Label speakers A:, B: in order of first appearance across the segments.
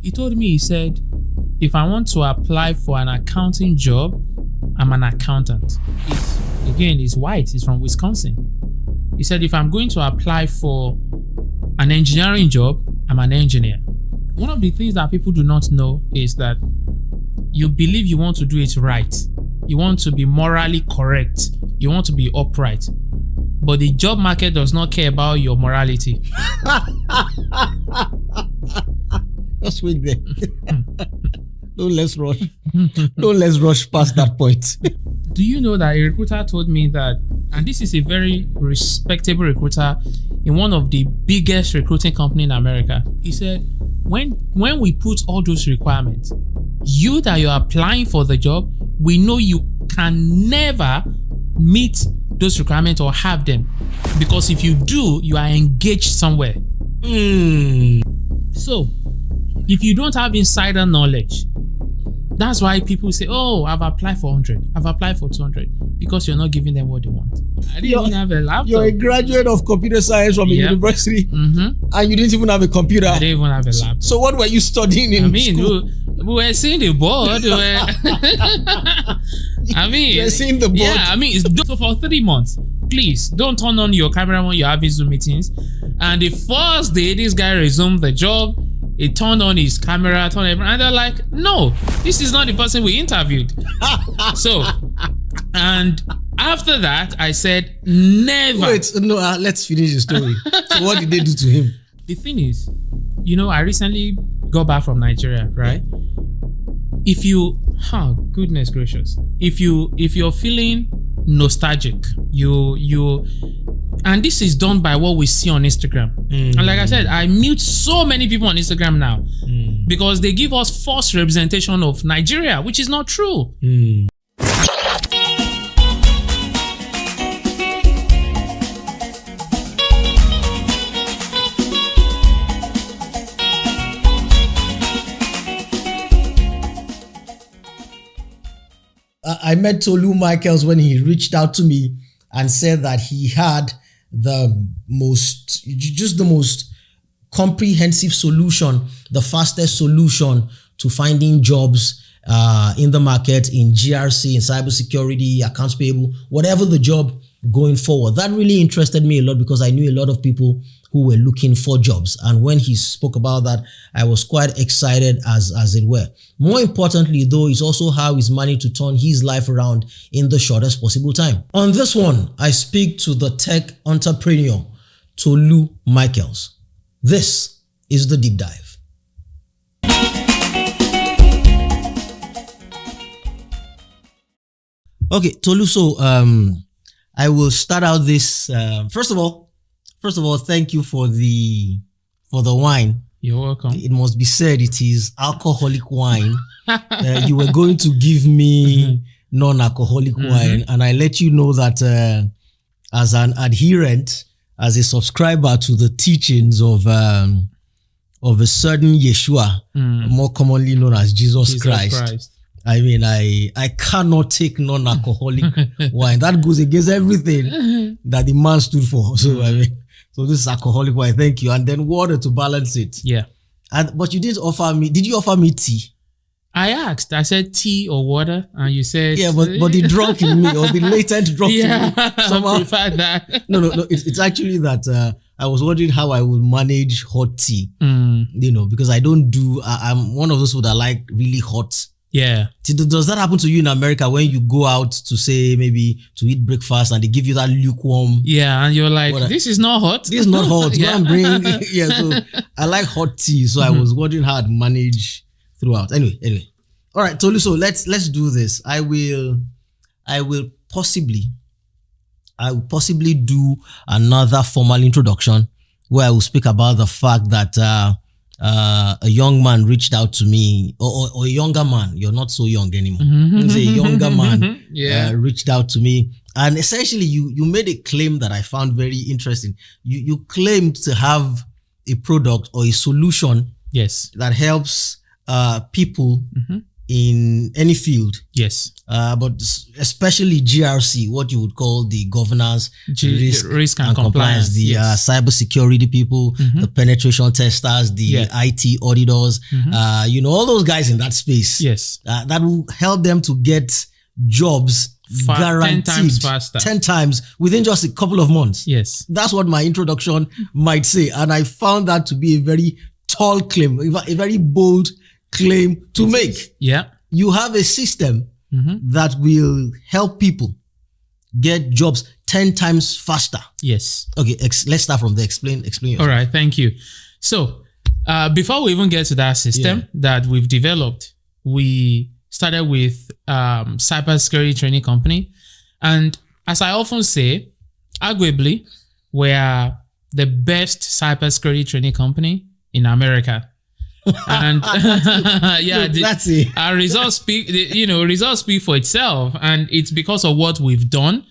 A: He told me, he said, if I want to apply for an accounting job, I'm an accountant. He's white. He's from Wisconsin. He said, if I'm going to apply for an engineering job, I'm an engineer. One of the things that people do not know is that you believe you want to do it right. You want to be morally correct. You want to be upright. But the job market does not care about your morality.
B: Just wait there. Don't let's rush past that point.
A: Do you know that a recruiter told me that, and this is a very respectable recruiter in one of the biggest recruiting company in America. He said, when we put all those requirements, you that you're applying for the job, we know you can never meet those requirements or have them. Because if you do, you are engaged somewhere. So, if you don't have insider knowledge, that's why people say, oh, I've applied for 100. I've applied for 200. Because you're not giving them what they want. I didn't even have a laptop.
B: You're a graduate of computer science from a university. And you didn't even have a computer.
A: I didn't even have a laptop.
B: So what were you studying in school?
A: We were seeing the board. You
B: were seeing the board.
A: Yeah, so for 3 months, please don't turn on your camera when you're having Zoom meetings. And the first day this guy resumed the job, he turned on his camera, and they're like, no, this is not the person we interviewed. So, and after that, I said, never.
B: Wait, no, let's finish the story. So what did they do to him?
A: The thing is, I recently got back from Nigeria, right? If you, goodness gracious, if you're feeling nostalgic, and this is done by what we see on Instagram. And like I said, I mute so many people on Instagram now because they give us false representation of Nigeria, which is not true.
B: I met Tolu Michaels when he reached out to me and said that he had the most comprehensive solution, the fastest solution to finding jobs in the market, in GRC, in cybersecurity, accounts payable, whatever the job going forward. That really interested me a lot because I knew a lot of people who were looking for jobs. And when he spoke about that, I was quite excited as it were. More importantly, though, is also how he's managed to turn his life around in the shortest possible time. On this one, I speak to the tech entrepreneur, Tolu Michaels. This is the deep dive. Okay, Tolu, so I will start out this. First of all, thank you for the wine.
A: You're welcome.
B: It must be said it is alcoholic wine. You were going to give me non-alcoholic wine, and I let you know that as an adherent, as a subscriber to the teachings of a certain Yeshua, more commonly known as Jesus Christ. I mean, I cannot take non-alcoholic wine. That goes against everything that the man stood for. So so this is alcoholic wine. Thank you. And then water to balance it.
A: Yeah.
B: But you didn't offer me. Did you offer me tea?
A: I asked. I said tea or water, and you said
B: but the drunk in me or the latent drunk in me somehow.
A: I prefer that.
B: No. It's actually that I was wondering how I would manage hot tea. Because I'm one of those people that like really hot.
A: Yeah.
B: Does that happen to you in America when you go out to say maybe to eat breakfast and they give you that lukewarm?
A: Yeah, and you're like, this is not hot.
B: This is not hot. Go and bring. So I like hot tea. So I was wondering how I'd manage throughout. Anyway. All right, Tolu. So let's do this. I will possibly do another formal introduction where I will speak about the fact that a young man reached out to me, or a younger man. You're not so young anymore. A younger man reached out to me, and essentially you made a claim that I found very interesting. You claimed to have a product or a solution,
A: yes,
B: that helps people in any field.
A: Yes.
B: But especially GRC, what you would call the governance,
A: risk and compliance.
B: The cyber security people, the penetration testers, the IT auditors, all those guys in that space.
A: Yes.
B: That will help them to get jobs guaranteed
A: 10 times faster.
B: 10 times within just a couple of months.
A: Yes.
B: That's what my introduction might say. And I found that to be a very tall claim, a very bold claim to make.
A: Yeah.
B: You have a system that will help people get jobs 10 times faster.
A: Yes.
B: Okay, let's start from there. Explain yourself.
A: All right, thank you. So, before we even get to that system that we've developed, we started with cybersecurity training company. And as I often say, arguably, we are the best cybersecurity training company in America. And
B: that's it.
A: Our results speak, results speak for itself. And it's because of what we've done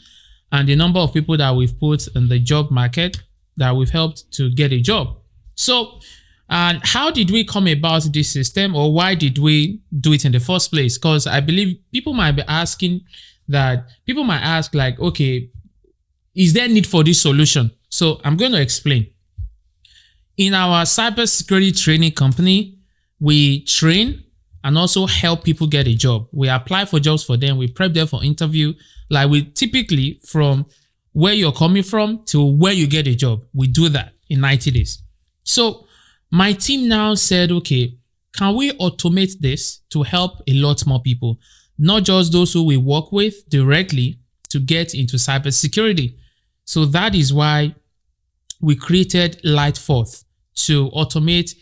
A: and the number of people that we've put in the job market that we've helped to get a job. So, and how did we come about this system, or why did we do it in the first place? Because I believe people might be asking that, people might ask like, okay, is there need for this solution? So I'm going to explain. In our cybersecurity training company, we train and also help people get a job. We apply for jobs for them. We prep them for interview. Like we typically, from where you're coming from to where you get a job, we do that in 90 days. So my team now said, okay, can we automate this to help a lot more people? Not just those who we work with directly to get into cybersecurity. So that is why we created Lightforth, to automate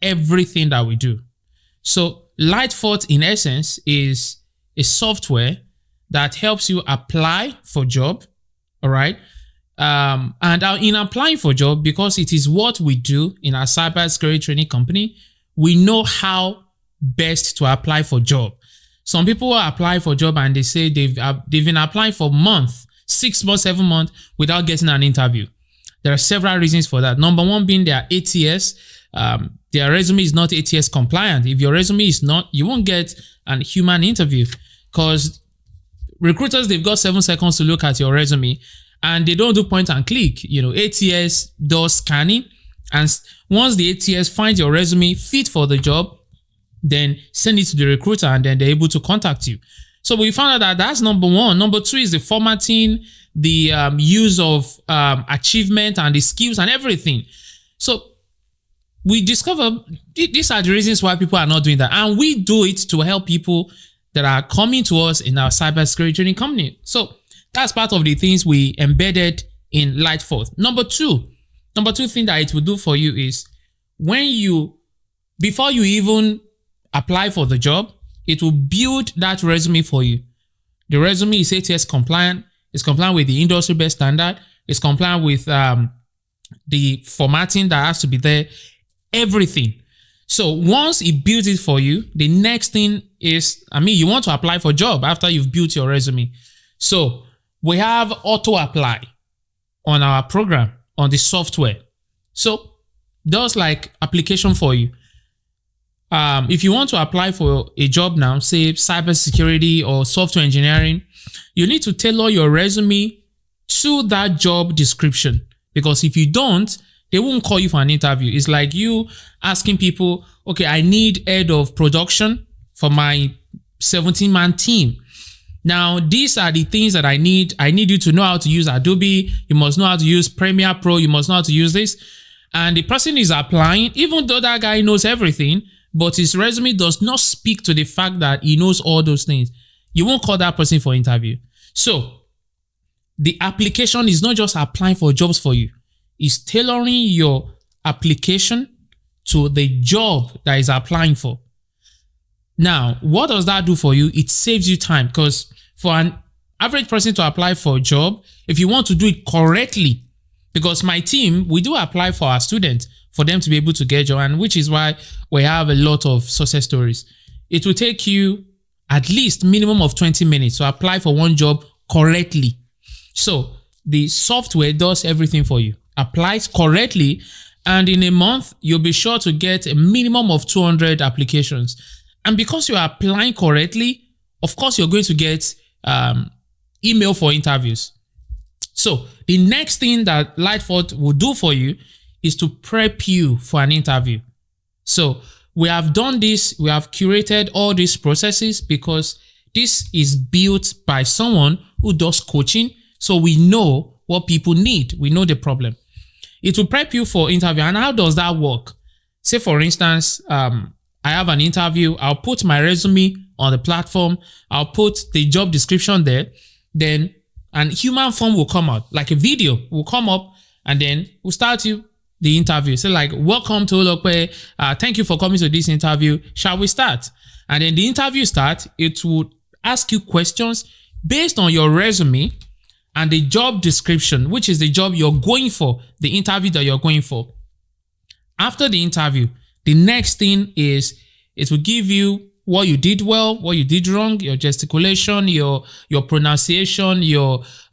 A: everything that we do. So Lightforth, in essence, is a software that helps you apply for job, all right? And in applying for job, because it is what we do in our cybersecurity training company, we know how best to apply for job. Some people apply for job and they say they've been applying for months, 6 months, 7 months without getting an interview. There are several reasons for that. Number one being their ATS. Their resume is not ATS compliant. If your resume is not, you won't get an human interview, because recruiters, they've got 7 seconds to look at your resume and they don't do point and click. ATS does scanning, and once the ATS finds your resume fit for the job, then send it to the recruiter and then they're able to contact you. So we found out that that's number one. Number two is the formatting, the use of achievement and the skills and everything. So we discovered these are the reasons why people are not doing that. And we do it to help people that are coming to us in our cybersecurity training company. So that's part of the things we embedded in Lightforth. Number two thing that it will do for you is before you even apply for the job, it will build that resume for you. The resume is ATS compliant. It's compliant with the industry best standard. It's compliant with the formatting that has to be there. Everything. So once it builds it for you, the next thing is, you want to apply for a job after you've built your resume. So we have auto apply on our program, on the software. So does like application for you. If you want to apply for a job now, say cybersecurity or software engineering, you need to tailor your resume to that job description. Because if you don't, they won't call you for an interview. It's like you asking people, okay, I need head of production for my 17-man team. Now, these are the things that I need. I need you to know how to use Adobe. You must know how to use Premiere Pro. You must know how to use this. And the person is applying, even though that guy knows everything, but his resume does not speak to the fact that he knows all those things. You won't call that person for interview. So the application is not just applying for jobs for you. It's tailoring your application to the job that is applying for. Now, what does that do for you? It saves you time, because for an average person to apply for a job, if you want to do it correctly, because my team, we do apply for our students for them to be able to get a job, and which is why we have a lot of success stories. It will take you at least minimum of 20 minutes to apply for one job correctly. So the software does everything for you, applies correctly, and in a month, you'll be sure to get a minimum of 200 applications. And because you are applying correctly, of course, you're going to get email for interviews. So the next thing that Lightforth will do for you is to prep you for an interview. So we have done this. We have curated all these processes because this is built by someone who does coaching. So we know what people need. We know the problem. It will prep you for interview. And how does that work? Say, for instance, I have an interview. I'll put my resume on the platform. I'll put the job description there. Then an human form will come out, like a video will come up, and then we'll start the interview. So like, welcome to Tolulope. Thank you for coming to this interview. Shall we start? And then the interview starts. It will ask you questions based on your resume and the job description, which is the job you're going for, the interview that you're going for. After the interview, the next thing is it will give you what you did well, what you did wrong, your gesticulation, your pronunciation,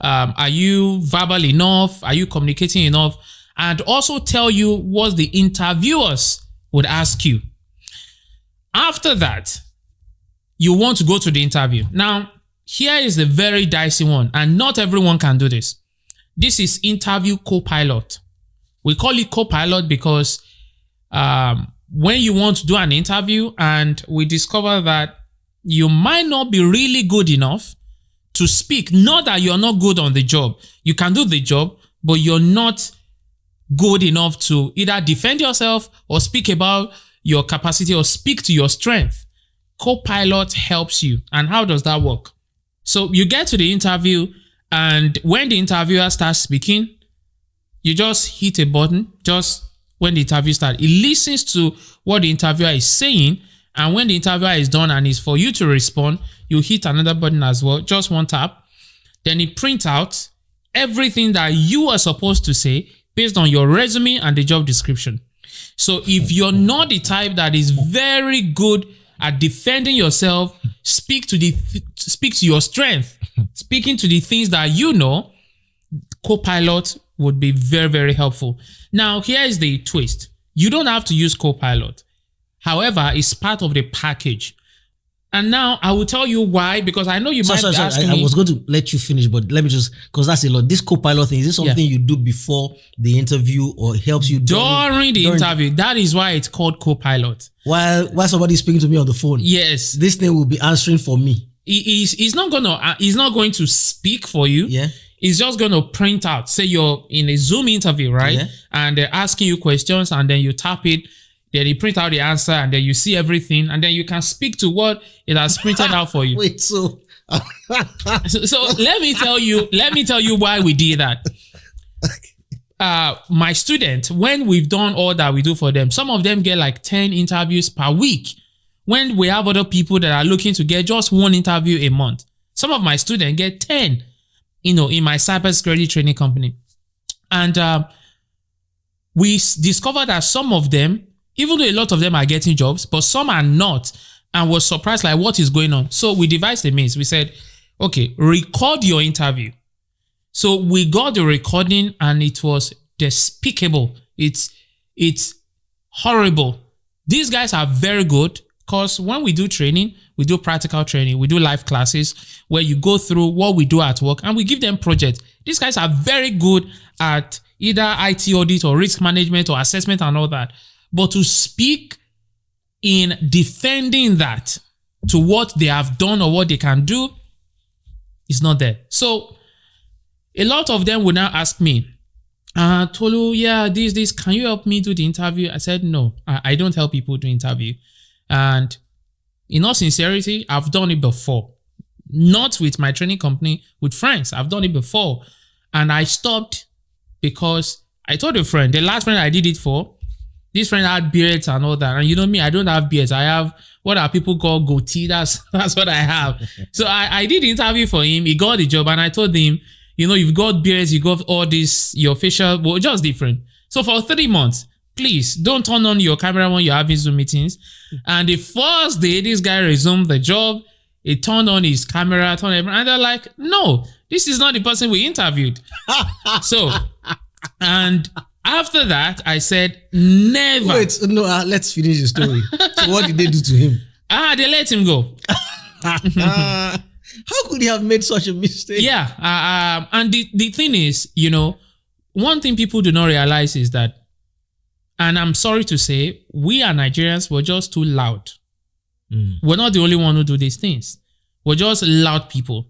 A: are you verbal enough? Are you communicating enough? And also tell you what the interviewers would ask you. After that, you want to go to the interview. Now, here is the very dicey one, and not everyone can do this. This is interview co-pilot. We call it co-pilot because when you want to do an interview and we discover that you might not be really good enough to speak, not that you're not good on the job. You can do the job, but you're not good enough to either defend yourself or speak about your capacity or speak to your strength. Co-pilot helps you. And how does that work? So you get to the interview, and when the interviewer starts speaking, you just hit a button just when the interview starts. It listens to what the interviewer is saying, and when the interviewer is done and it's for you to respond, you hit another button as well, just one tap. Then it prints out everything that you are supposed to say based on your resume and the job description. So if you're not the type that is very good at defending yourself, speak to your strength, speaking to the things that you know, co-pilot would be very, very helpful. Now, here is the twist. You don't have to use co-pilot. However, it's part of the package. And now I will tell you why, because I know you might be asking me.
B: I was going to let you finish, but let me just, because that's a lot. This co-pilot thing, is this something you do before the interview or helps you
A: during the interview? That is why it's called co-pilot.
B: While somebody is speaking to me on the phone.
A: Yes.
B: This thing will be answering for me.
A: He's not going to speak for you.
B: Yeah.
A: It's just going to print out. Say you're in a Zoom interview, right? Yeah. And they're asking you questions, and then you tap it. Then you print out the answer, and then you see everything, and then you can speak to what it has printed out for you.
B: Wait, so
A: let me tell you why we did that. My students, when we've done all that we do for them, some of them get like 10 interviews per week. When we have other people that are looking to get just one interview a month, some of my students get 10, in my cybersecurity training company. And we discovered that some of them, even though a lot of them are getting jobs, but some are not, and was surprised like what is going on. So we devised a means. We said, okay, record your interview. So we got the recording, and it was despicable. It's horrible. These guys are very good, because when we do training, we do practical training, we do live classes where you go through what we do at work, and we give them projects. These guys are very good at either IT audit or risk management or assessment and all that. But to speak in defending that to what they have done or what they can do is not there. So a lot of them will now ask me, Tolu, this, can you help me do the interview? I said, no, I don't help people do interview. And in all sincerity, I've done it before. Not with my training company, with friends. I've done it before. And I stopped because I told a friend, the last friend I did it for, this friend had beards and all that. And you know me, I don't have beards. I have what are people call goatee. That's what I have. So I did the interview for him. He got the job, and I told him, you've got beards, you got all this, your facial, well, just different. So for 3 months, please don't turn on your camera when you're having Zoom meetings. And the first day this guy resumed the job, he turned on his camera, and they're like, no, this is not the person we interviewed. So, and after that, I said, never.
B: Wait, no, let's finish the story. So what did they do to him?
A: They let him go.
B: How could he have made such a mistake?
A: Yeah. And the thing is, one thing people do not realize is that, and I'm sorry to say, we are Nigerians, we're just too loud. We're not the only one who do these things. We're just loud people.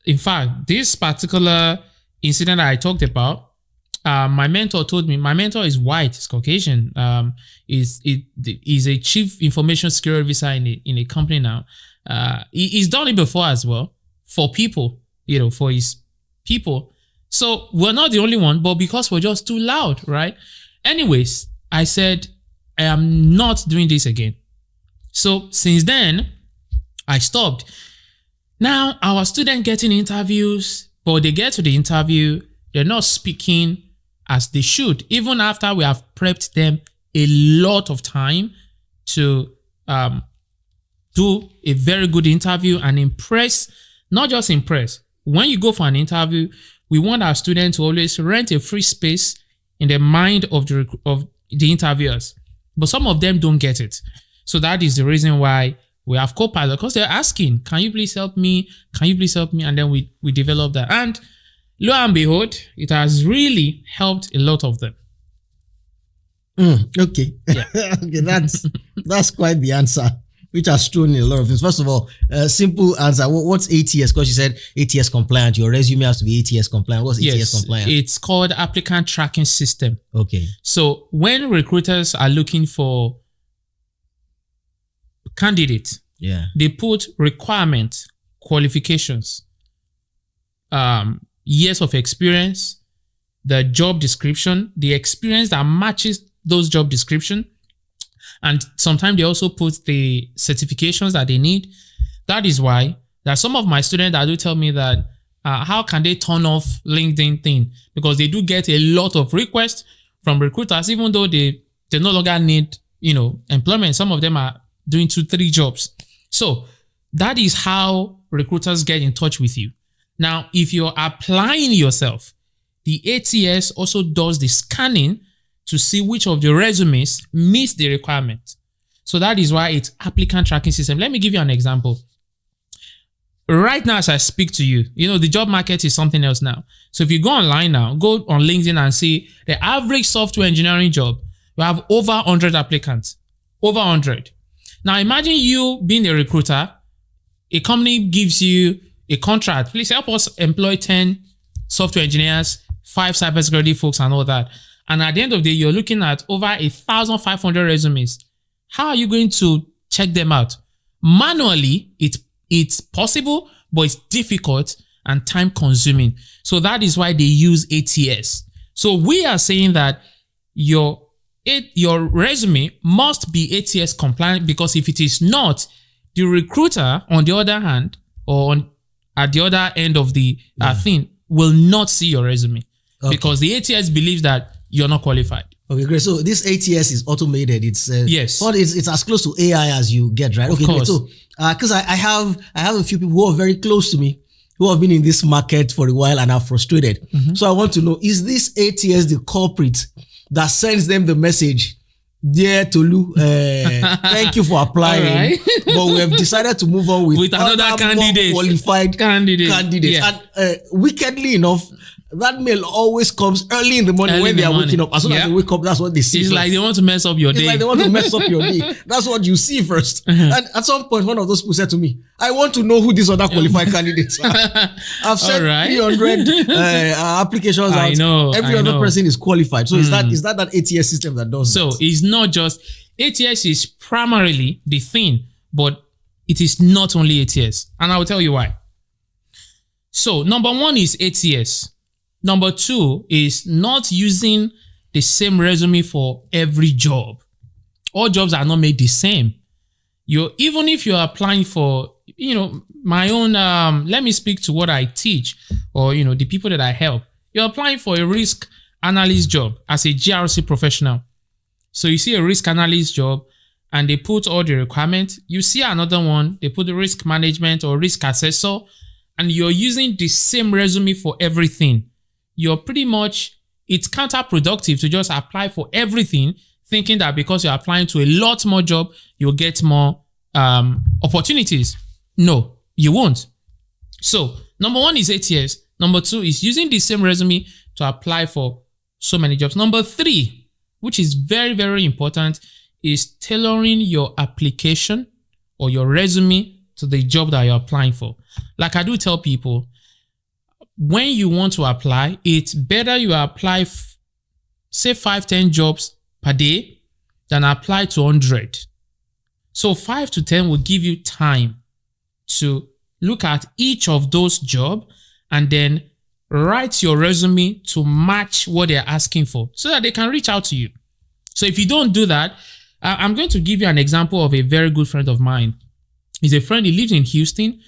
A: In fact, this particular incident that I talked about, my mentor told me, my mentor is white, is Caucasian, is a chief information security officer in a company now. He's done it before as well for people, for his people. So we're not the only one, but because we're just too loud, right? Anyways, I said, I am not doing this again. So since then, I stopped. Now, our students getting interviews, but they get to the interview, they're not speaking as they should, even after we have prepped them a lot of time to do a very good interview and impress, not just impress. When you go for an interview, we want our students to always rent a free space in the mind of the interviewers. But some of them don't get it. So that is the reason why we have co-pilot, because they're asking, can you please help me? Can you please help me? And then we develop that. And lo and behold, it has really helped a lot of them.
B: Okay.
A: Yeah.
B: Okay, that's quite the answer, which has thrown in a lot of things. First of all, simple answer. What's ATS? Because you said ATS compliant. Your resume has to be ATS compliant. What's ATS compliant?
A: It's called Applicant Tracking System.
B: Okay.
A: So when recruiters are looking for candidates, they put requirements, qualifications, years of experience, the job description, the experience that matches those job description. And sometimes they also put the certifications that they need. That is why there are some of my students that do tell me that how can they turn off LinkedIn thing? Because they do get a lot of requests from recruiters, even though they no longer need, employment. Some of them are doing 2-3 jobs. So that is how recruiters get in touch with you. Now, if you're applying yourself, the ATS also does the scanning to see which of the resumes meets the requirement. So that is why it's applicant tracking system. Let me give you an example. Right now, as I speak to you, the job market is something else now. So if you go online now, go on LinkedIn and see the average software engineering job, you have over 100 applicants. Over 100. Now imagine you being a recruiter, a company gives you a contract. Please help us employ 10 software engineers, 5 cybersecurity folks and all that. And at the end of the day, you're looking at over 1,500 resumes. How are you going to check them out? Manually, it's possible, but it's difficult and time consuming. So that is why they use ATS. So we are saying that your resume must be ATS compliant, because if it is not, the recruiter on the other hand, or at the other end of the thing, will not see your resume because the ATS believes that you're not qualified.
B: Okay, great. So this ATS is automated. It's
A: yes,
B: but it's as close to AI as you get, right? Okay, great. So because I have a few people who are very close to me who have been in this market for a while and are frustrated. So I want to know, is this ATS the culprit that sends them the message, dear Tolu, thank you for applying, but we have decided to move on with
A: another candidate,
B: qualified candidate. Yeah. And wickedly enough, that mail always comes early in the morning when they are waking up. As soon as they wake up, that's what they see.
A: It's first. Like they want to mess up your day.
B: It's like they want to mess up your day. That's what you see first. And at some point, one of those people said to me, I want to know who these other qualified candidates are. I've sent 300 applications out.
A: I know.
B: Every other person is qualified. So is that ATS system that does
A: so
B: that?
A: It's not just, ATS is primarily the thing, but it is not only ATS. And I will tell you why. So number one is ATS. Number two is not using the same resume for every job. All jobs are not made the same. Even if you're applying for, my own, let me speak to what I teach or, the people that I help. You're applying for a risk analyst job as a GRC professional. So you see a risk analyst job and they put all the requirements. You see another one, they put the risk management or risk assessor, and you're using the same resume for everything. You're pretty much, it's counterproductive to just apply for everything, thinking that because you're applying to a lot more job, you'll get more opportunities? No, you won't. So number one is 8 years. Number two is using the same resume to apply for so many jobs. Number three, which is very, very important, is tailoring your application or your resume to the job that you're applying for. Like I do tell people, when you want to apply, it's better you apply, say 5-10 jobs per day than apply to 100. So 5 to 10 will give you time to look at each of those jobs and then write your resume to match what they're asking for so that they can reach out to you. So if you don't do that, I'm going to give you an example of a very good friend of mine. He's a friend, he lives in Houston.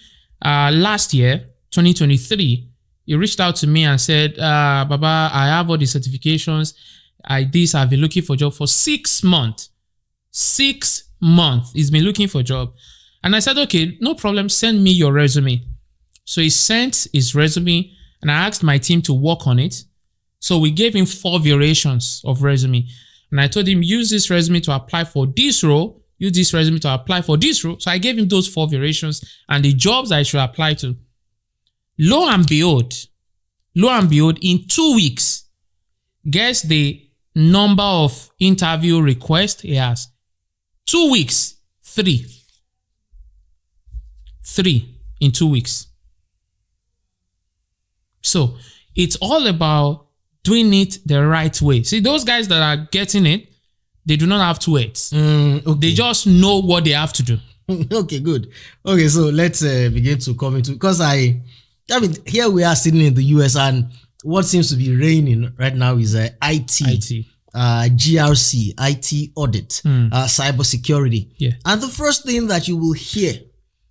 A: Last year, 2023, he reached out to me and said, Baba, I have all the certifications. I've been looking for a job for 6 months. 6 months. He's been looking for a job. And I said, okay, no problem. Send me your resume. So he sent his resume and I asked my team to work on it. So we gave him 4 variations of resume. And I told him, use this resume to apply for this role. Use this resume to apply for this role. So I gave him those 4 variations and the jobs I should apply to. Lo and behold, in 2 weeks, guess the number of interview requests he has. 2 weeks, 3. 3 in 2 weeks. So it's all about doing it the right way. See, those guys that are getting it, they do not have 2 heads.
B: Okay.
A: They just know what they have to do.
B: Okay, good. Okay, so let's begin to come into, because I mean, here we are sitting in the US and what seems to be reigning right now is IT. GRC, IT audit, cybersecurity.
A: Yeah.
B: And the first thing that you will hear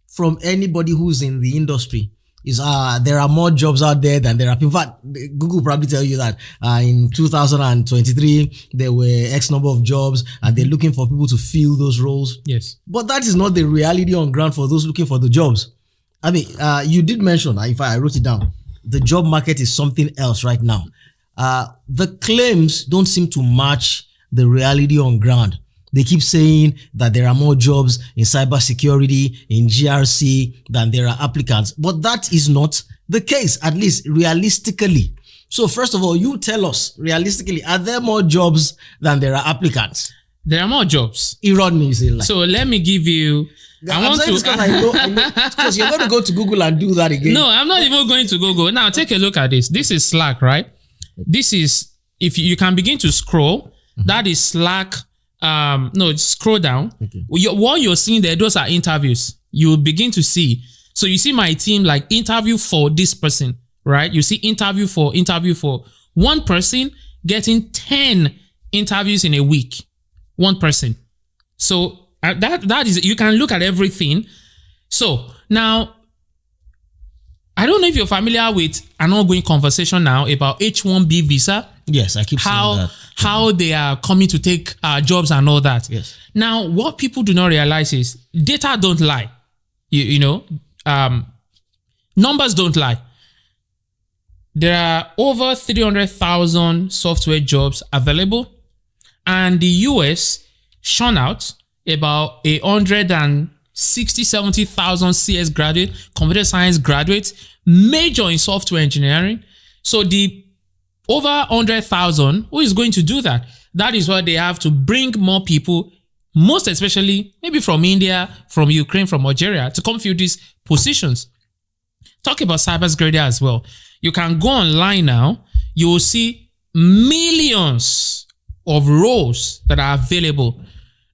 B: from anybody who's in the industry is there are more jobs out there than there are. In fact, Google probably tell you that in 2023 there were X number of jobs and they're looking for people to fill those roles.
A: Yes.
B: But that is not the reality on ground for those looking for the jobs. I mean, you did mention, in fact, I wrote it down, the job market is something else right now. The claims don't seem to match the reality on ground. They keep saying that there are more jobs in cybersecurity, in GRC than there are applicants. But that is not the case, at least realistically. So first of all, you tell us, realistically, are there more jobs than there are applicants?
A: There are more jobs.
B: So
A: let me give you... I know,
B: because you're going to go to Google and do that again.
A: No, I'm not even going to Google. Now, take a look at this. This is Slack, right? This is, if you can begin to scroll, that is Slack. No, scroll down. Okay. What you're seeing there, those are interviews. You will begin to see. So you see my team like interview for this person, right? You see interview for one person getting 10 interviews in a week. One person. So that is, you can look at everything. So now, I don't know if you're familiar with an ongoing conversation now about H-1B visa.
B: Yes, I keep seeing that.
A: How they are coming to take jobs and all that.
B: Yes.
A: Now, what people do not realize is data don't lie. Numbers don't lie. There are over 300,000 software jobs available, and the US shone out about 160,000-70,000 CS graduates, computer science graduates, major in software engineering. So the over 100,000, who is going to do that? That is why they have to bring more people, most especially maybe from India, from Ukraine, from Algeria, to come fill these positions. Talk about cybersecurity as well. You can go online now. You will see millions of roles that are available.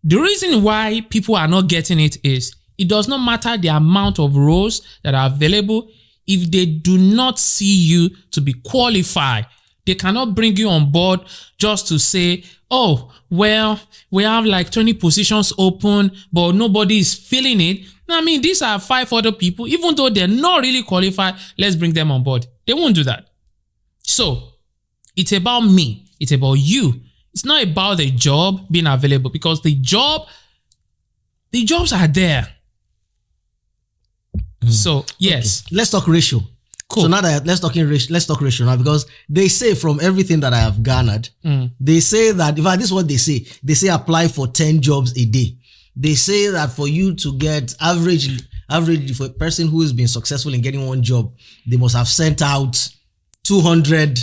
A: The reason why people are not getting it is it does not matter the amount of roles that are available. If they do not see you to be qualified, they cannot bring you on board just to say, oh, well, we have like 20 positions open, but nobody is filling it. I mean, these are 5 other people. Even though they're not really qualified, let's bring them on board. They won't do that. So it's about me. It's about you. It's not about the job being available, because the jobs are there. So yes,
B: okay. Let's talk ratio.
A: Cool.
B: So now that let's talk ratio now, because they say from everything that I have garnered, they say that, in fact, this is what they say. They say apply for 10 jobs a day. they say that for you to get average for a person who has been successful in getting one job, they must have sent out 200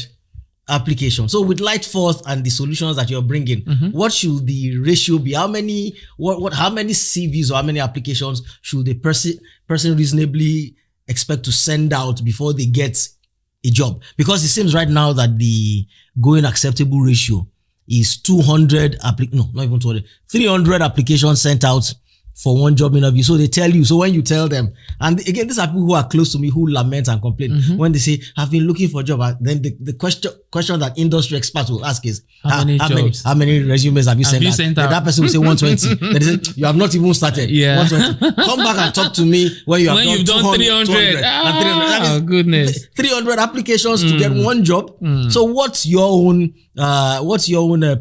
B: applications. So with Lightforth and the solutions that you're bringing, what should the ratio be? How many CVs or how many applications should the person reasonably expect to send out before they get a job? Because it seems right now that the going acceptable ratio is 300 applications sent out for one job interview. So they tell you, so when you tell them, and again, these are people who are close to me who lament and complain when they say, I've been looking for a job. Then the question that industry experts will ask is, how many resumes have you sent out? That person will say 120. Then they say, you have not even started. 120. Come back and talk to me when you have done 300.
A: Oh, goodness.
B: 300 applications to get one job. So what's your own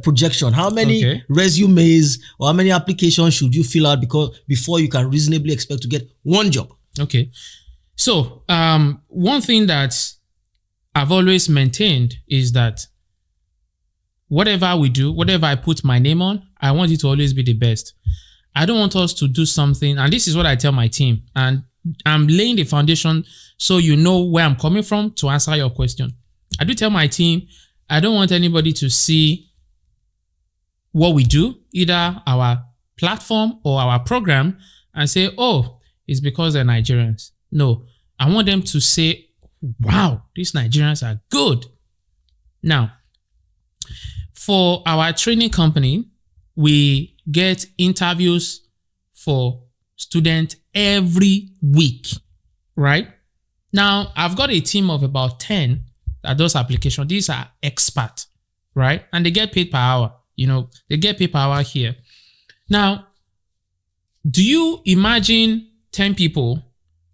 B: projection? How many resumes or how many applications should you fill out before you can reasonably expect to get one job?
A: Okay. So one thing that I've always maintained is that whatever we do, whatever I put my name on, I want it to always be the best. I don't want us to do something, and this is what I tell my team, and I'm laying the foundation so you know where I'm coming from to answer your question. I do tell my team, I don't want anybody to see what we do, either our platform or our program, and say, oh, it's because they're Nigerians. No, I want them to say, wow, these Nigerians are good. Now, for our training company, we get interviews for students every week, right? Now, I've got a team of about 10 that does application. These are experts, right? And they get paid per hour. They get paid per hour here. Now, do you imagine 10 people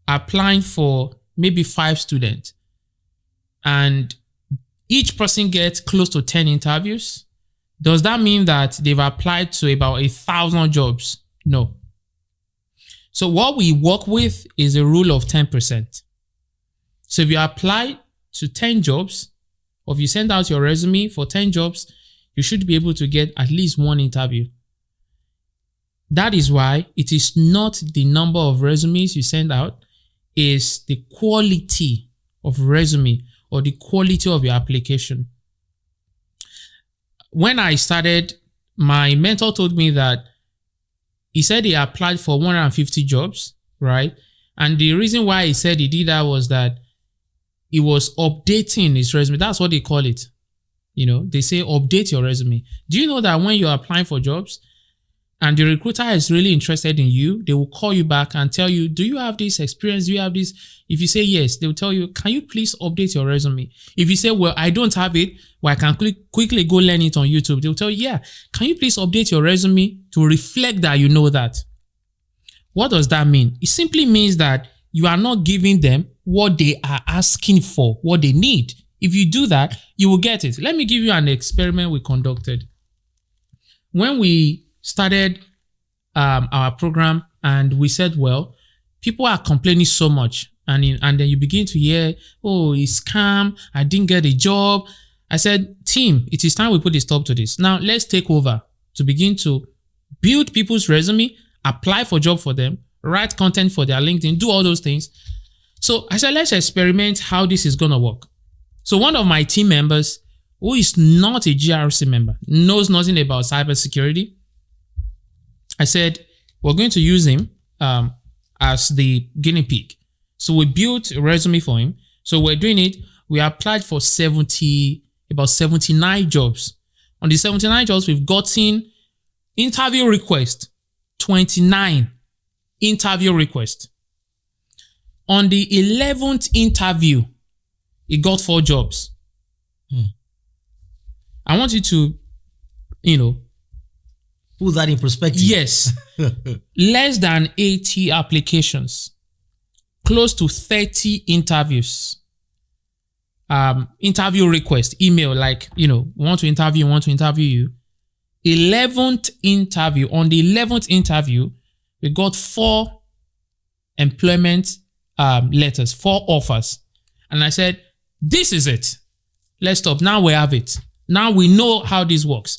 A: applying for maybe 5 students and each person gets close to 10 interviews? Does that mean that they've applied to about 1,000 jobs? No. So what we work with is a rule of 10%. So if you apply to 10 jobs, or if you send out your resume for 10 jobs, you should be able to get at least one interview. That is why it is not the number of resumes you send out, it's the quality of resume or the quality of your application. When I started, my mentor told me that he said he applied for 150 jobs, right? And the reason why he said he did that was that he was updating his resume. That's what they call it. They say update your resume. Do you know that when you're applying for jobs and the recruiter is really interested in you, they will call you back and tell you, do you have this experience? Do you have this? If you say yes, they will tell you, can you please update your resume? If you say, well, I don't have it, well, I can quickly go learn it on YouTube. They'll tell you, yeah, can you please update your resume to reflect that you know that? What does that mean? It simply means that you are not giving them what they are asking for, what they need. If you do that, you will get it. Let me give you an experiment we conducted. When we started our program and we said, well, people are complaining so much. And then you begin to hear, oh, it's scam, I didn't get a job. I said, team, it is time we put a stop to this. Now let's take over to begin to build people's resume, apply for job for them, write content for their LinkedIn, do all those things. So I said, let's experiment how this is going to work. So one of my team members, who is not a GRC member, knows nothing about cybersecurity, I said, we're going to use him as the guinea pig. So we built a resume for him. So we're doing it. We applied for about 79 jobs. On the 79 jobs, we've gotten interview requests, 29 interview requests. On the 11th interview, he got 4 jobs. I want you to,
B: put that in perspective.
A: Yes. Less than 80 applications. Close to 30 interviews. Interview request, email, want to interview you. 11th interview. On the 11th interview, we got 4 employment letters, 4 offers. And I said, this is it. Let's stop. Now we have it. Now we know how this works.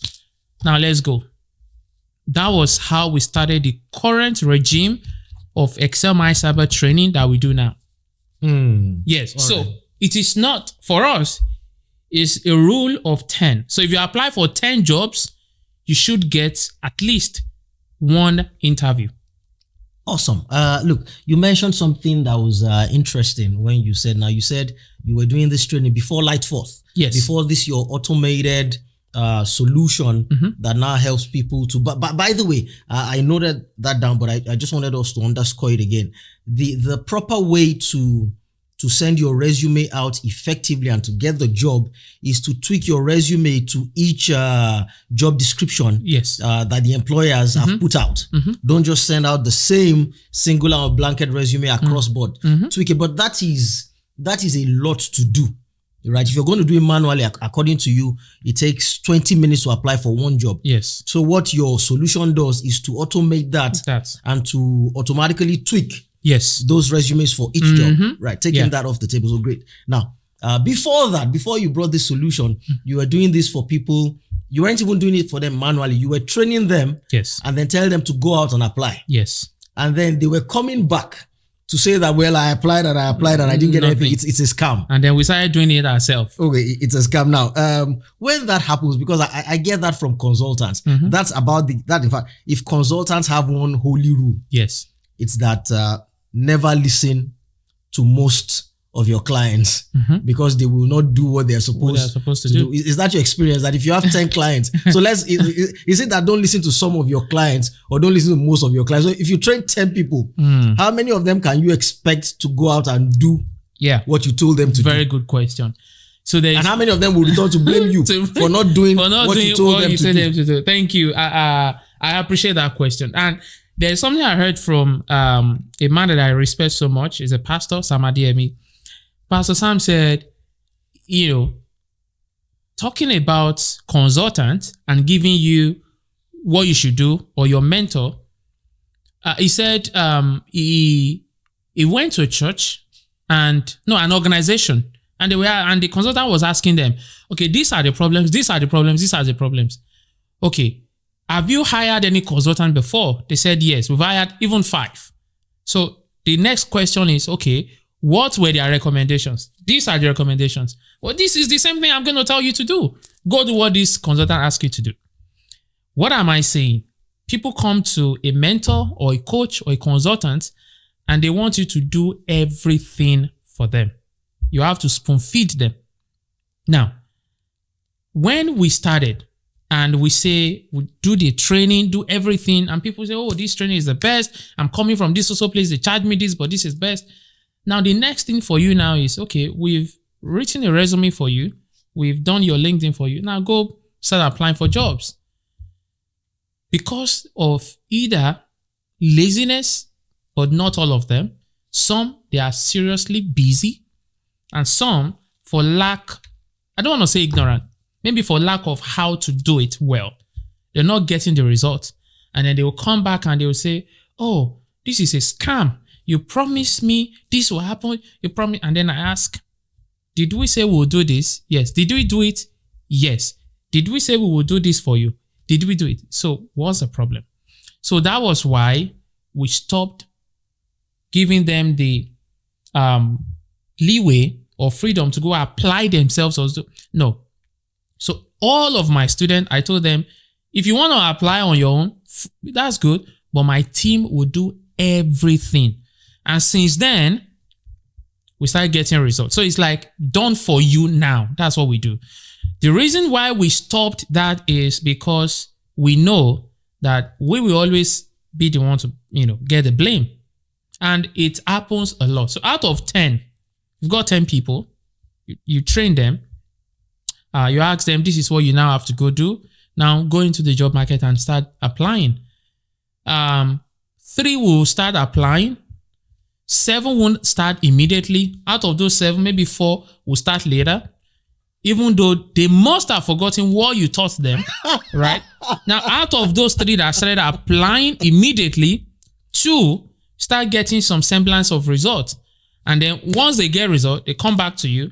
A: Now let's go. that was how we started the current regime of Excel My Cyber training that we do now. Yes. So it is not, for us, it's a rule of 10. So if you apply for 10 jobs, you should get at least one interview.
B: Awesome. Look, you mentioned something that was interesting when you said you were doing this training before Lightforth.
A: Yes.
B: Before this, your automated solution that now helps people to. But by the way, I noted that down, but I just wanted us to underscore it again. The proper way to send your resume out effectively and to get the job is to tweak your resume to each job description that the employers have put out. Don't just send out the same singular or blanket resume across board. Tweak it, but that is a lot to do, right? If you're going to do it manually, according to you, it takes 20 minutes to apply for one job.
A: Yes.
B: So what your solution does is to automate that and to automatically tweak those resumes for each job, right? Taking that off the table. So great. Now, before you brought this solution, you were doing this for people. You weren't even doing it for them manually. You were training them and then tell them to go out and apply.
A: Yes.
B: And then they were coming back to say that, well, I applied and I didn't get anything. It's a scam.
A: And then we started doing it ourselves.
B: Okay, it's a scam now. When that happens, because I get that from consultants, that's about that. In fact, if consultants have one holy rule, it's that never listen to most of your clients because they will not do what they're supposed to do. Is that your experience? That if you have 10 clients, so is it that don't listen to some of your clients or don't listen to most of your clients? So if you train 10 people, how many of them can you expect to go out and do what you told them to do? Very
A: good question. So and
B: how many of them will return to blame you for not doing what you told them to do?
A: Thank you. I appreciate that question. And there's something I heard from a man that I respect so much. He's a pastor, Sam Adiemi. Pastor Sam said, talking about consultant and giving you what you should do or your mentor, he said he went to a church an organization, and the consultant was asking them, okay, these are the problems, these are the problems, these are the problems. Okay, have you hired any consultant before? They said, yes, we've hired even 5. So the next question is, okay, what were their recommendations? These are the recommendations. Well, this is the same thing I'm going to tell you to do. Go do what this consultant asks you to do. What am I saying? People come to a mentor or a coach or a consultant and they want you to do everything for them. You have to spoon feed them. Now, when we started, and we say, we do the training, do everything. And people say, oh, this training is the best. I'm coming from this also place. They charge me this, but this is best. Now, the next thing for you now is, okay, we've written a resume for you. We've done your LinkedIn for you. Now go start applying for jobs. Because of either laziness, but not all of them. Some, they are seriously busy. And some, for lack, I don't want to say ignorant, maybe for lack of how to do it well. They're not getting the results. And then they will come back and they will say, oh, this is a scam. You promised me this will happen. You promised. And then I ask, did we say we'll do this? Yes. Did we do it? Yes. Did we say we will do this for you? Did we do it? So what's the problem? So that was why we stopped giving them the leeway or freedom to go apply themselves. No. So all of my students, I told them, if you want to apply on your own, that's good, but my team will do everything. And since then, we started getting results. So it's like done for you now. That's what we do. The reason why we stopped that is because we know that we will always be the one to, get the blame. And it happens a lot. So out of 10, you've got 10 people, you train them, you ask them, this is what you now have to go do. Now go into the job market and start applying. 3 will start applying. 7 won't start immediately. Out of those 7, maybe 4 will start later. Even though they must have forgotten what you taught them, right? Now, out of those 3 that started applying immediately, 2 start getting some semblance of results. And then once they get result, they come back to you.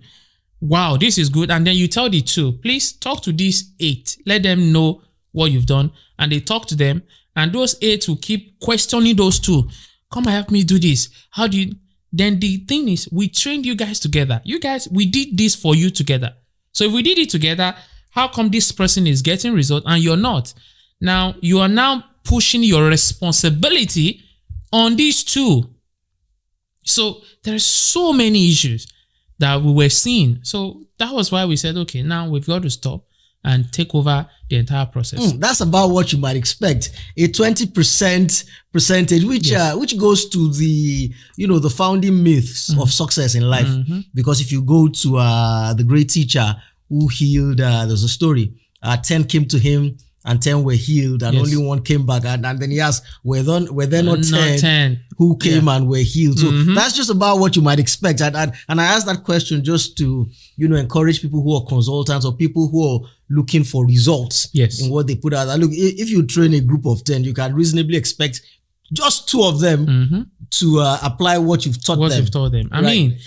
A: Wow, this is good. And then you tell the 2, please talk to these 8. Let them know what you've done. And they talk to them. And those 8 will keep questioning those 2. Come and help me do this. How do you... Then the thing is, we trained you guys together. You guys, we did this for you together. So if we did it together, how come this person is getting results and you're not? Now, you are now pushing your responsibility on these 2. So there's so many issues that we were seeing. So that was why we said, okay, now we've got to stop and take over the entire process.
B: That's about what you might expect. A 20% percentage, which goes to the, the founding myths of success in life. Because if you go to the great teacher who healed, there's a story, 10 came to him and 10 were healed and only 1 came back. And then he asked, were there not 10 who came and were healed? So that's just about what you might expect. And I asked that question just to, encourage people who are consultants or people who are looking for results in what they put out. Look, if you train a group of 10, you can reasonably expect just 2 of them to apply what you've taught them.
A: I mean,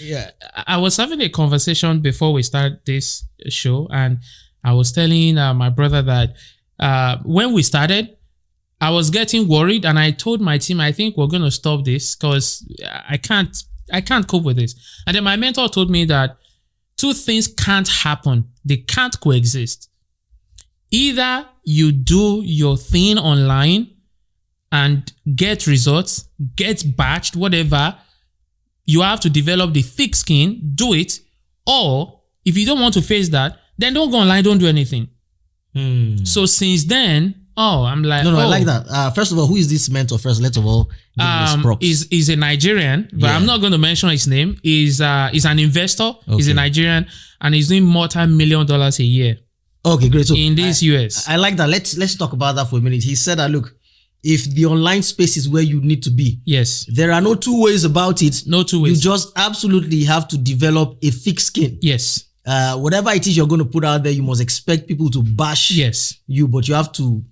A: I was having a conversation before we start this show, and I was telling my brother that when we started, I was getting worried, and I told my team, I think we're going to stop this because I can't cope with this. And then my mentor told me that 2 things can't happen. They can't coexist. Either you do your thing online and get results, get batched, whatever. You have to develop the thick skin, do it. Or if you don't want to face that, then don't go online, don't do anything. So since then, I'm like,
B: I like that. First of all, who is this mentor? First, let's of all give him props.
A: Is a Nigerian, but I'm not going to mention his name. He's an investor. Okay. He's a Nigerian, and he's doing multi-million dollars a year.
B: Okay, great. So
A: in this US,
B: I like that. Let's talk about that for a minute. He said that, look, if the online space is where you need to be,
A: there
B: are no 2 ways about it.
A: No 2 ways.
B: You just absolutely have to develop a thick skin.
A: Yes.
B: Whatever it is you're going to put out there, you must expect people to bash you, but you have to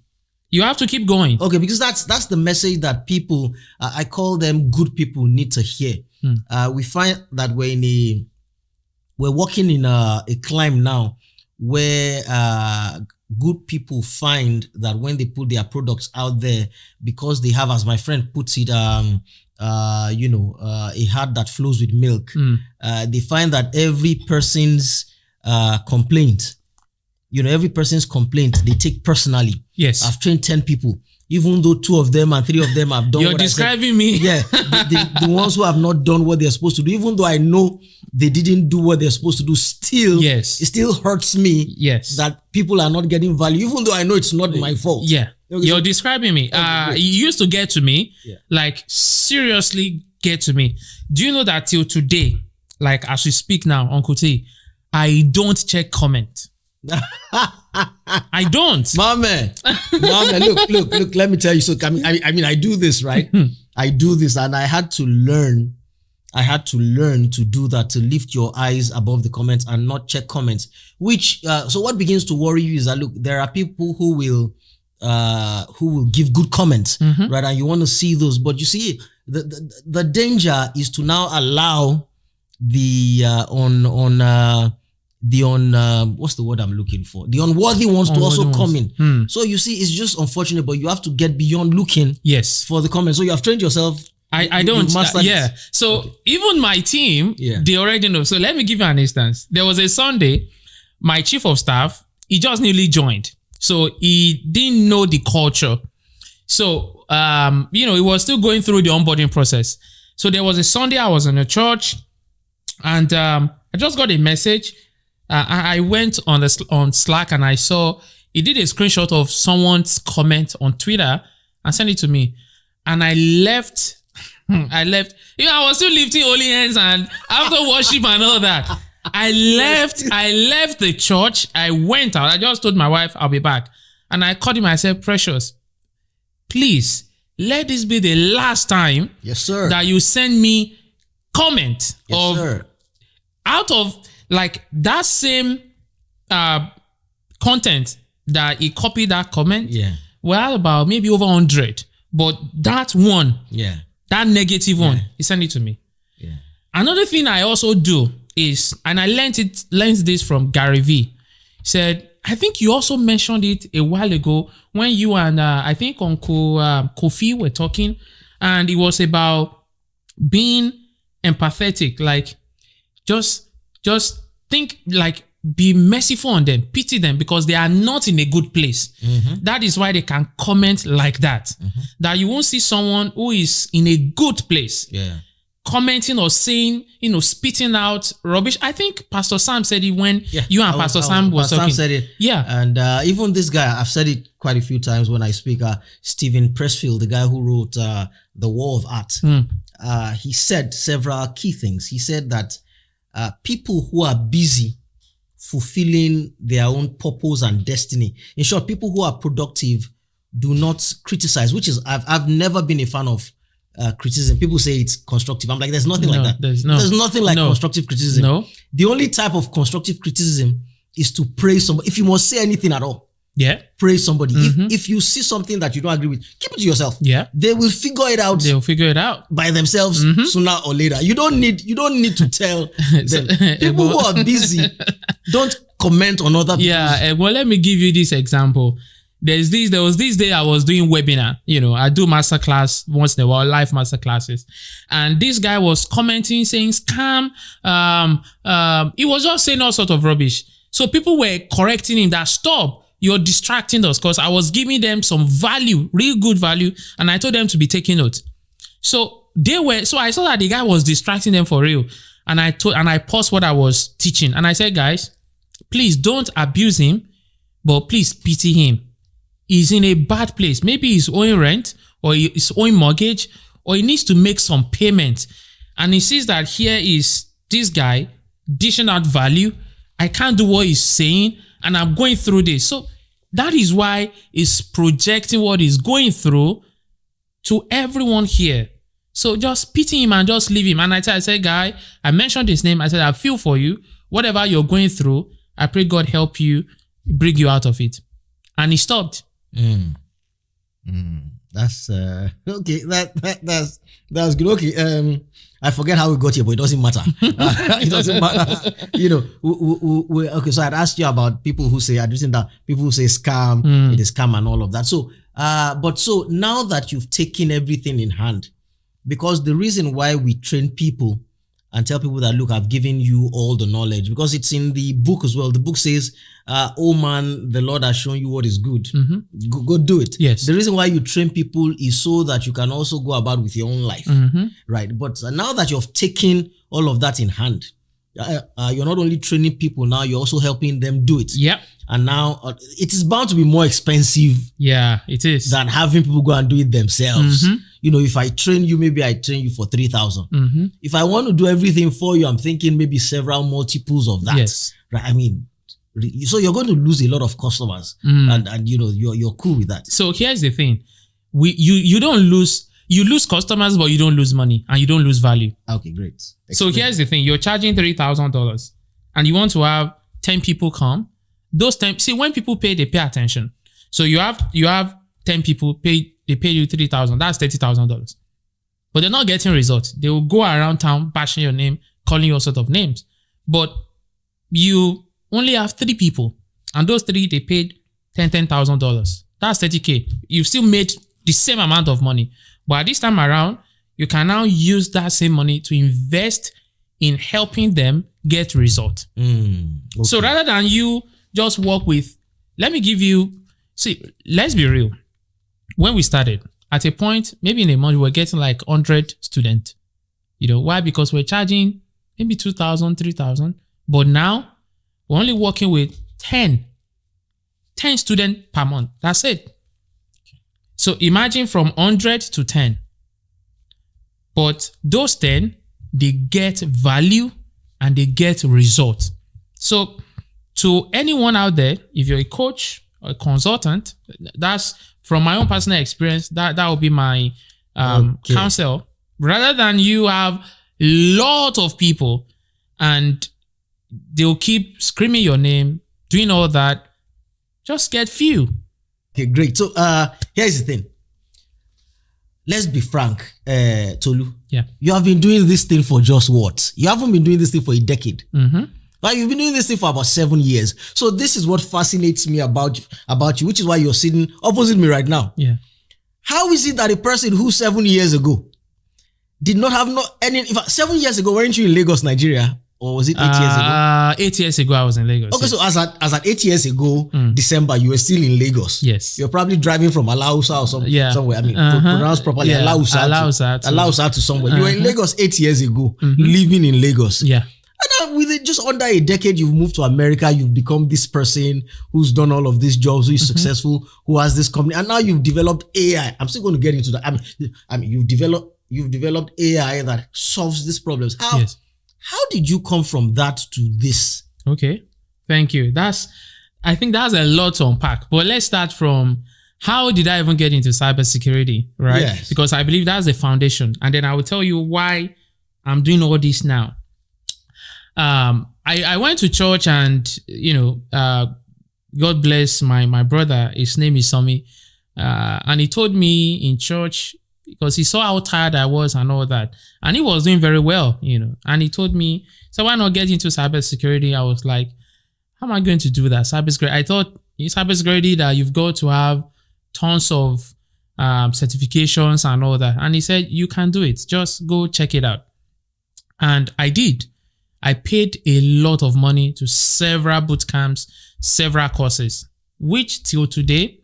B: keep going. Okay, because that's the message that people, I call them good people, need to hear. We find that we're working in a climb now where good people find that when they put their products out there, because they have, as my friend puts it, a heart that flows with milk. They find that every person's complaint, every person's complaint, they take personally.
A: Yes.
B: I've trained 10 people. Even though 2 of them and 3 of them have done
A: You're describing me.
B: Yeah. The ones who have not done what they're supposed to do, even though I know they didn't do what they're supposed to do, still, it still hurts me that people are not getting value, even though I know it's not my fault.
A: Yeah. You're describing me. You used to get to me, like seriously get to me. Do you know that till today, like as we speak now, Uncle T, I don't check comment. I don't.
B: Mama, look, let me tell you. So, I mean, I do this, right? I do this, and I had to learn to do that, to lift your eyes above the comments and not check comments. So what begins to worry you is that, look, there are people who will give good comments, right? And you want to see those, but you see, the danger is to now allow the what's the word I'm looking for? The unworthy ones to also come in. So you see, it's just unfortunate, but you have to get beyond looking for the comments. So you have trained yourself.
A: I don't. So even my team, they already know. So let me give you an instance. There was a Sunday, my chief of staff, he just newly joined. So he didn't know the culture. So, he was still going through the onboarding process. So there was a Sunday, I was in a church, and I just got a message. I went on Slack, and I saw he did a screenshot of someone's comment on Twitter and sent it to me. And I left. I was still lifting holy hands and after worship and all that. I left the church. I went out. I just told my wife, I'll be back. And I called him. I said, Precious, please, let this be the last time that you send me comment out of like that same content that he copied that comment. We're at about maybe over 100. But that one, that negative one, he sent it to me. Another thing I also do is, and I learned this from Gary V. He said, I think you also mentioned it a while ago when you and I think Uncle Kofi were talking, and it was about being empathetic. Like, just think, like, be merciful on them, pity them, because they are not in a good place. That is why they can comment like that. That you won't see someone who is in a good place commenting or saying, spitting out rubbish. I think Pastor Sam said it when you and Pastor Sam was talking.
B: Sam said it.
A: Yeah.
B: And even this guy, I've said it quite a few times when I speak, Stephen Pressfield, the guy who wrote The War of Art, he said several key things. He said that people who are busy fulfilling their own purpose and destiny. In short, people who are productive do not criticize, which is, I've never been a fan of criticism. People say it's constructive. I'm like, there's nothing like that. There's nothing like constructive criticism.
A: No.
B: The only type of constructive criticism is to praise somebody. If you must say anything at all, praise somebody. If you see something that you don't agree with, keep it to yourself. They will figure it out.
A: They'll figure it out
B: by themselves sooner or later. You don't need to tell them. People who are busy don't comment on other people.
A: Well, let me give you this example. There was this day I was doing webinar. I do masterclass once in a while, live masterclasses, and this guy was commenting, saying scam. He was just saying all sort of rubbish. So people were correcting him that stop. You're distracting us, because I was giving them some value, real good value, and I told them to be taking notes. So I saw that the guy was distracting them for real. And I paused what I was teaching. And I said, guys, please don't abuse him, but please pity him. He's in a bad place. Maybe he's owing rent, or he's owing mortgage, or he needs to make some payment. And he sees that here is this guy dishing out value. I can't do what he's saying, and I'm going through this. So that is why he's projecting what he's going through to everyone here. So just pity him and just leave him. And I said, guy, I mentioned his name. I said, I feel for you. Whatever you're going through, I pray God help you, bring you out of it. And he stopped.
B: That's okay. That's good. Okay. I forget how we got here, but it doesn't matter. It doesn't matter. Okay. So I'd asked you about people who say, people who say scam, it is scam and all of that. So, so now that you've taken everything in hand, because the reason why we train people and tell people that, look, I've given you all the knowledge, because it's in the book as well. The book says, oh man, the Lord has shown you what is good. Go do it.
A: Yes.
B: The reason why you train people is so that you can also go about with your own life. Right. But now that you've taken all of that in hand, you're not only training people now, you're also helping them do it.
A: Yep.
B: And now it is bound to be more expensive.
A: Yeah, it is.
B: Than having people go and do it themselves. If I train you, maybe I train you for 3,000. If I want to do everything for you, I'm thinking maybe several multiples of that.
A: Yes.
B: Right. I mean, so you're going to lose a lot of customers, and you're cool with that.
A: So here's the thing: you don't lose. You lose customers, but you don't lose money, and you don't lose value.
B: Okay, great.
A: So here's the thing: you're charging $3,000, and you want to have 10 people come. Those 10, see, when people pay, they pay attention. So you have 10 people pay. They pay you $3,000. That's $30,000. But they're not getting results. They will go around town bashing your name, calling you all sort of names. But you only have 3 people, and those 3 they paid $10,000. That's $30K. You've still made the same amount of money. But at this time around, you can now use that same money to invest in helping them get results. Okay. So rather than you just work with, let's be real. When we started, at a point, maybe in a month, we were getting like 100 students. Why? Because we're charging maybe 2,000, 3,000. But now, we're only working with 10 students per month. That's it. So imagine from 100 to 10. But those 10, they get value and they get results. So to anyone out there, if you're a coach or a consultant, that's from my own personal experience, that will be my counsel. Rather than you have a lot of people and they'll keep screaming your name, doing all that, just get few.
B: Okay, great. So here's the thing. Let's be frank, Tolu.
A: Yeah.
B: You have been doing this thing for just what? You haven't been doing this thing for a decade. Like, you've been doing this thing for about 7 years. So this is what fascinates me about you, which is why you're sitting opposite me right now.
A: Yeah.
B: How is it that a person who 7 years ago did not have any, in fact, 7 years ago, weren't you in Lagos, Nigeria? Or was it 8 years ago?
A: 8 years ago, I was in Lagos.
B: Okay,
A: yes.
B: so as at 8 years ago, December, you were still in Lagos.
A: Yes.
B: You're probably driving from Alausa or somewhere. I mean, pronounce properly.
A: Yeah.
B: Alausa to somewhere. You were in Lagos 8 years ago, living in Lagos.
A: Yeah.
B: And with it, just under a decade, you've moved to America. You've become this person who's done all of these jobs, who is successful, who has this company, and now you've developed AI. I'm still going to get into that. I mean, you've developed AI that solves these problems. How did you come from that to this?
A: Okay, thank you. I think that's a lot to unpack. But let's start from how did I even get into cybersecurity, right?
B: Yes.
A: Because I believe that's the foundation, and then I will tell you why I'm doing all this now. I went to church, and God bless my brother. His name is Somi, and he told me in church, because he saw how tired I was and all that, and he was doing very well, and he told me, so why not get into cybersecurity? I was like, how am I going to do that? Cybersecurity. I thought in cybersecurity that you've got to have tons of certifications and all that, and he said you can do it. Just go check it out, and I did. I paid a lot of money to several boot camps, several courses, which till today,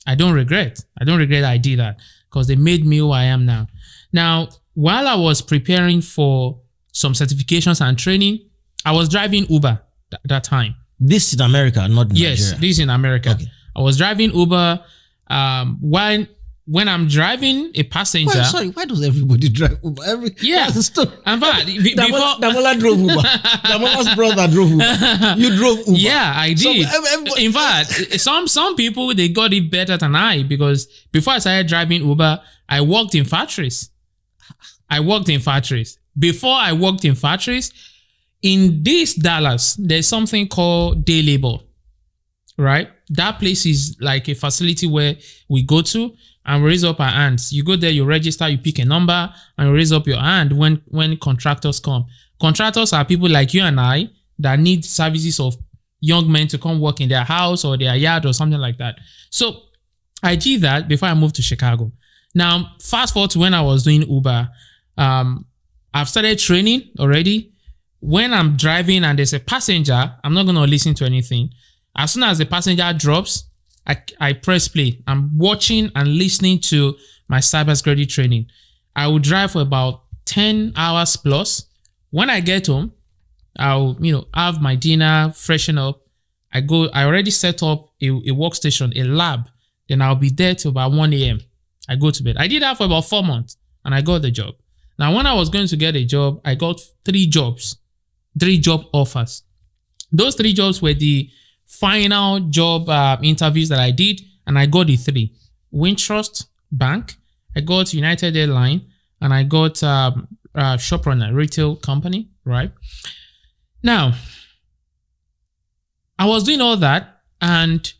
A: I don't regret. I don't regret I did that, because they made me who I am now. Now, while I was preparing for some certifications and training, I was driving Uber at that time.
B: This in America, not in Nigeria.
A: Yes, this in America. Okay. I was driving Uber. When I'm driving a passenger.
B: Why does everybody drive Uber?
A: Yeah. In fact, before
B: Damola drove Uber. Damola's brother drove Uber. You drove Uber.
A: Yeah, I did. In fact, some people, they got it better than I, because before I started driving Uber, I worked in factories. Before I worked in factories, in this Dallas, there's something called day labor, right? That place is like a facility where we go to and we raise up our hands. You go there, you register, you pick a number, and you raise up your hand when contractors come. Contractors are people like you and I that need services of young men to come work in their house or their yard or something like that. So I did that before I moved to Chicago. Now, fast forward to when I was doing Uber. I've started training already. When I'm driving and there's a passenger, I'm not going to listen to anything. As soon as the passenger drops, I press play. I'm watching and listening to my cybersecurity training. I will drive for about 10 hours plus. When I get home, I'll have my dinner, freshen up. I already set up a workstation, a lab. Then I'll be there till about 1 a.m. I go to bed. I did that for about 4 months and I got the job. Now, when I was going to get a job, I got 3 job offers. Those 3 jobs were the final job interviews that I did, and I got the 3. Wintrust Bank, I got United Airlines, and I got Shoprunner retail company, right? Now, I was doing all that, and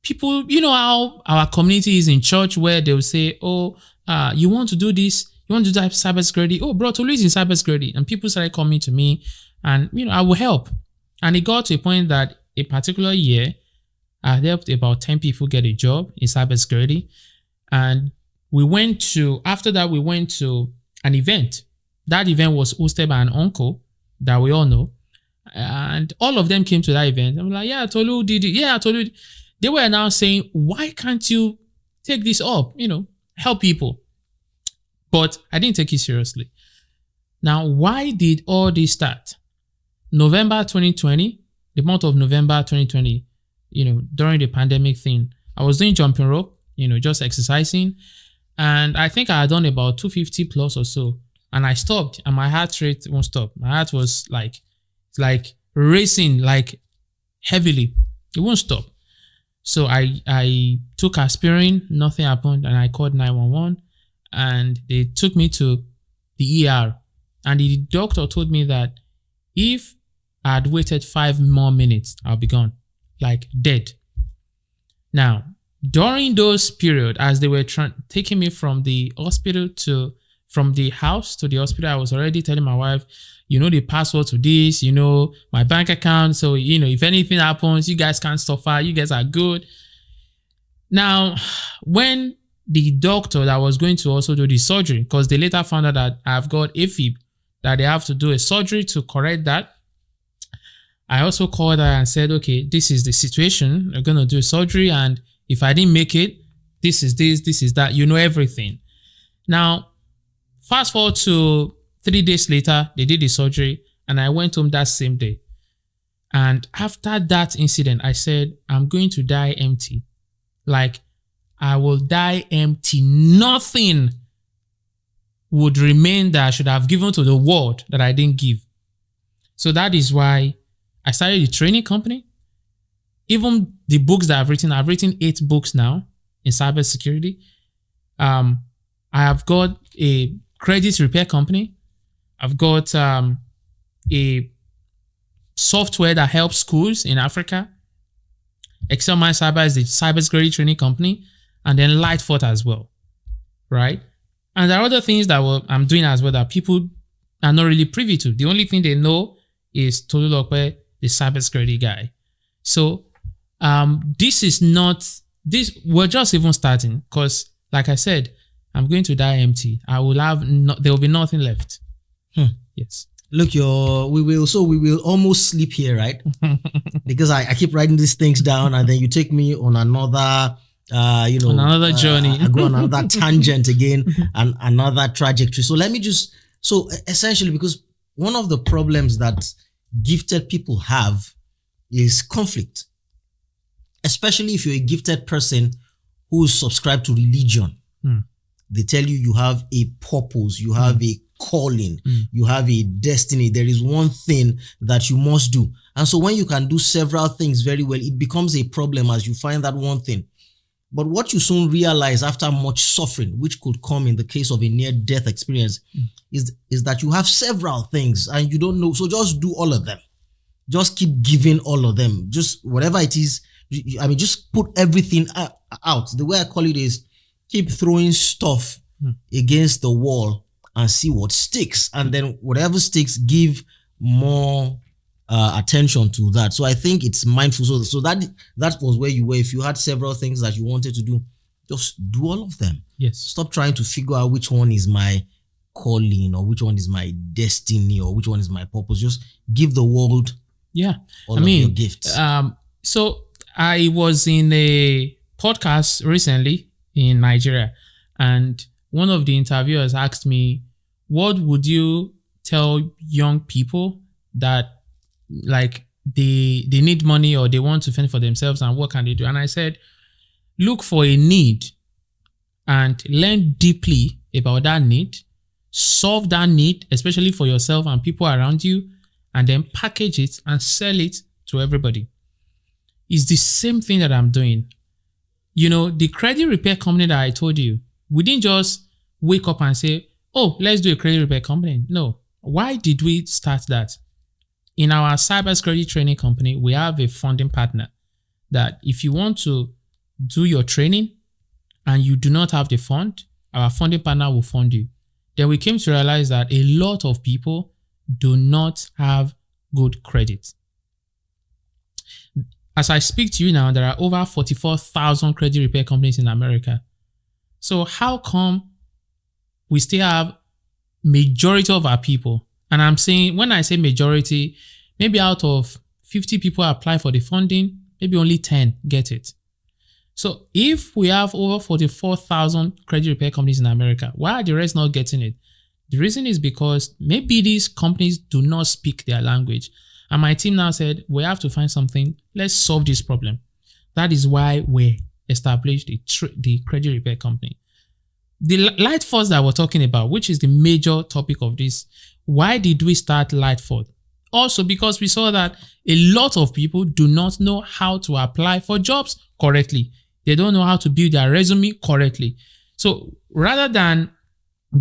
A: people, how our community is in church, where they'll say, oh, you want to do this? You want to do cybersecurity? Oh, bro, Tolu is in cybersecurity. And people started coming to me, and, I will help. And it got to a point that a particular year, I helped about 10 people get a job in cybersecurity. And after that, we went to an event. That event was hosted by an uncle that we all know. And all of them came to that event. I'm like, yeah, Tolu did it. Yeah, Tolu. They were now saying, why can't you take this up? Help people. But I didn't take it seriously. Now, why did all this start? November 2020, the month of November 2020, during the pandemic thing, I was doing jumping rope, just exercising. And I think I had done about 250 plus or so. And I stopped, and my heart rate won't stop. My heart was like racing, like heavily. It won't stop. So I took aspirin, nothing happened, and I called 911. And they took me to the ER. And the doctor told me that if I had waited 5 more minutes, I'll be gone, like dead. Now, during those periods, as they were taking me from the hospital to from the house to the hospital, I was already telling my wife, the password to this, my bank account. So, if anything happens, you guys can't suffer. You guys are good. Now, when the doctor that was going to also do the surgery, because they later found out that I've got AFib, that they have to do a surgery to correct that. I also called her and said, okay, this is the situation. We're going to do a surgery. And if I didn't make it, this is that, everything. Now, fast forward to 3 days later, they did the surgery and I went home that same day. And after that incident, I said, I'm going to die empty. Like, I will die empty. Nothing would remain that I should have given to the world that I didn't give. So that is why I started a training company. Even the books that I've written 8 books now in cybersecurity. I have got a credit repair company. I've got a software that helps schools in Africa. Excel My Cyber is the cybersecurity training company. And then Lightforth as well, right? And there are other things that I'm doing as well that people are not really privy to. The only thing they know is Tolulope, the cybersecurity guy. So we're just even starting because, like I said, I'm going to die empty. There will be nothing left. Yes.
B: Look, we will almost sleep here, right? Because I keep writing these things down and then you take me on another on
A: another journey.
B: I go on another tangent again and another trajectory. So so essentially, because one of the problems that gifted people have is conflict, especially if you're a gifted person who is subscribed to religion. They tell you have a purpose, you have a calling, you have a destiny. There is one thing that you must do. And so when you can do several things very well, it becomes a problem as you find that one thing. But what you soon realize after much suffering, which could come in the case of a near-death experience, is that you have several things and you don't know. So just do all of them. Just keep giving all of them. Just whatever it is. Just put everything out. The way I call it is keep throwing stuff against the wall and see what sticks. And then whatever sticks, give more attention to that. So I think it's mindful. So that was where you were. If you had several things that you wanted to do, just do all of them.
A: Yes.
B: Stop trying to figure out which one is my calling or which one is my destiny or which one is my purpose. Just give the world all of your gifts.
A: So I was in a podcast recently in Nigeria and one of the interviewers asked me, what would you tell young people that like they need money or they want to fend for themselves and what can they do? And I said, look for a need and learn deeply about that need, solve that need, especially for yourself and people around you, and then package it and sell it to everybody. It's the same thing that I'm doing. The credit repair company that I told you, we didn't just wake up and say, oh, let's do a credit repair company. No. Why did we start that? In our cybersecurity training company, we have a funding partner that if you want to do your training and you do not have the fund, our funding partner will fund you. Then we came to realize that a lot of people do not have good credit. As I speak to you now, there are over 44,000 credit repair companies in America. So how come we still have majority of our people? And I'm saying, when I say majority, maybe out of 50 people apply for the funding, maybe only 10 get it. So if we have over 44,000 credit repair companies in America, why are the rest not getting it? The reason is because maybe these companies do not speak their language. And my team now said, we have to find something. Let's solve this problem. That is why we established the credit repair company. The Lightforth that we're talking about, which is the major topic of this, why did we start Lightforth? Also because we saw that a lot of people do not know how to apply for jobs correctly. They don't know how to build their resume correctly. So rather than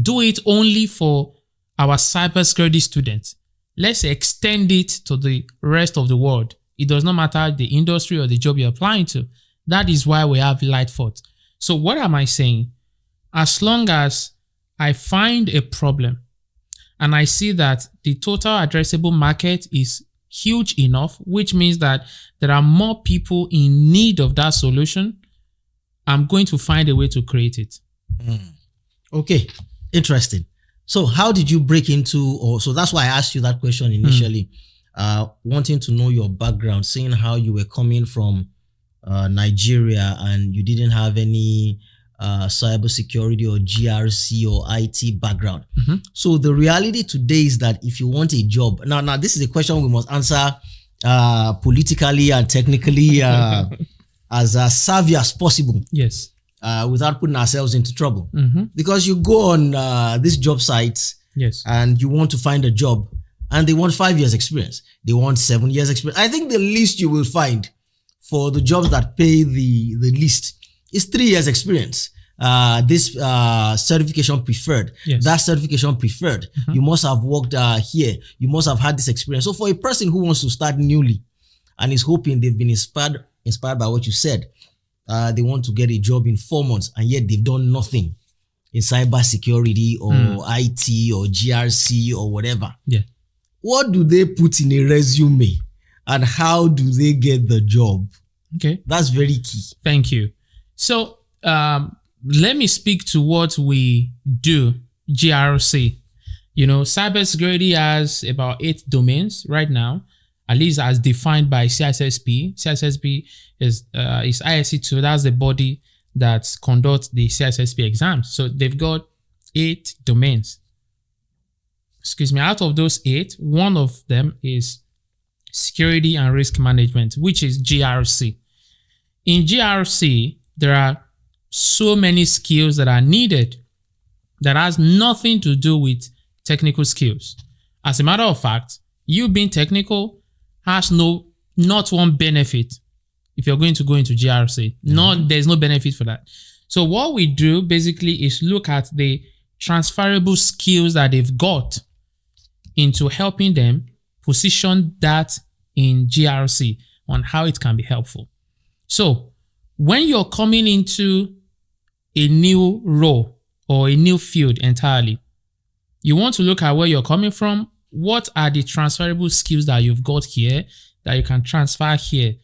A: do it only for our cybersecurity students, let's extend it to the rest of the world. It does not matter the industry or the job you're applying to. That is why we have Lightforth. So what am I saying? As long as I find a problem and I see that the total addressable market is huge enough, which means that there are more people in need of that solution, I'm going to find a way to create it.
B: Okay, interesting. So how did you break into, so that's why I asked you that question initially, wanting to know your background, seeing how you were coming from Nigeria and you didn't have any cybersecurity or GRC or IT background. So the reality today is that if you want a job, now this is a question we must answer politically and technically as savvy as possible.
A: Yes.
B: Without putting ourselves into trouble. Because you go on these job sites,
A: yes,
B: and you want to find a job and they want 5 years experience. They want 7 years experience. I think the least you will find for the jobs that pay the least is 3 years experience. This certification preferred,
A: yes,
B: that certification preferred. You must have worked here. You must have had this experience. So for a person who wants to start newly and is hoping they've been inspired by what you said, they want to get a job in 4 months and yet they've done nothing in cybersecurity or IT or GRC or whatever.
A: Yeah.
B: What do they put in a resume and how do they get the job?
A: Okay.
B: That's very key.
A: Thank you. So let me speak to what we do, GRC. You know, cybersecurity has about 8 domains right now, at least as defined by CISSP. CISSP is ISC2. That's the body that conducts the CISSP exams. So they've got 8 domains. Excuse me. Out of those 8, one of them is security and risk management, which is GRC. In GRC, there are so many skills that are needed that has nothing to do with technical skills. As a matter of fact, you being technical has not one benefit if you're going to go into GRC. There's no benefit for that. So what we do basically is look at the transferable skills that they've got into helping them position that in GRC on how it can be helpful. So when you're coming into a new role or a new field entirely, you want to look at where you're coming from. What are the transferable skills that you've got here that you can transfer here?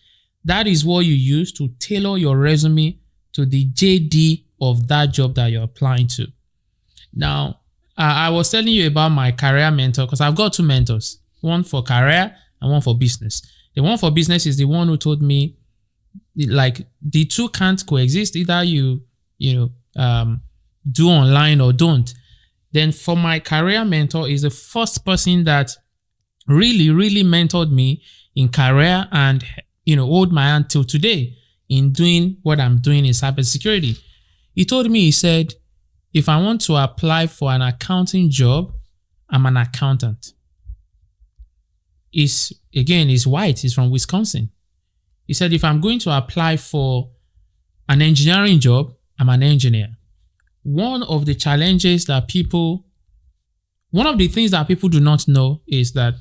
A: That is what you use to tailor your resume to the JD of that job that you're applying to. Now, I was telling you about my career mentor because I've got 2 mentors, one for career and one for business. The one for business is the one who told me, like, the two can't coexist. Either you do online or don't. Then for my career mentor is the first person that really, really mentored me in career and, hold my hand till today in doing what I'm doing in cybersecurity. He told me, he said, if I want to apply for an accounting job, I'm an accountant. He's white. He's from Wisconsin. He said, if I'm going to apply for an engineering job, I'm an engineer. One of the things that people do not know is that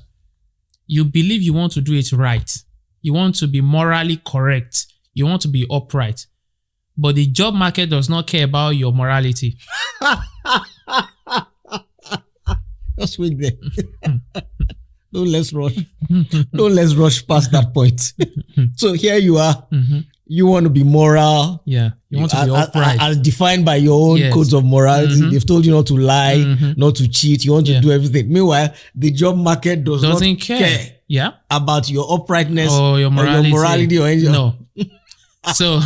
A: you believe you want to do it right. You want to be morally correct. You want to be upright. But the job market does not care about your morality.
B: Just wait there. Don't let's rush past that point. So here you are. You want to be moral.
A: Yeah. You want to be upright.
B: As defined by your own codes of morality. They've told you not to lie, not to cheat. You want to do everything. Meanwhile, the job market doesn't care.
A: Yeah.
B: About your uprightness
A: or your morality
B: or anything.
A: No. So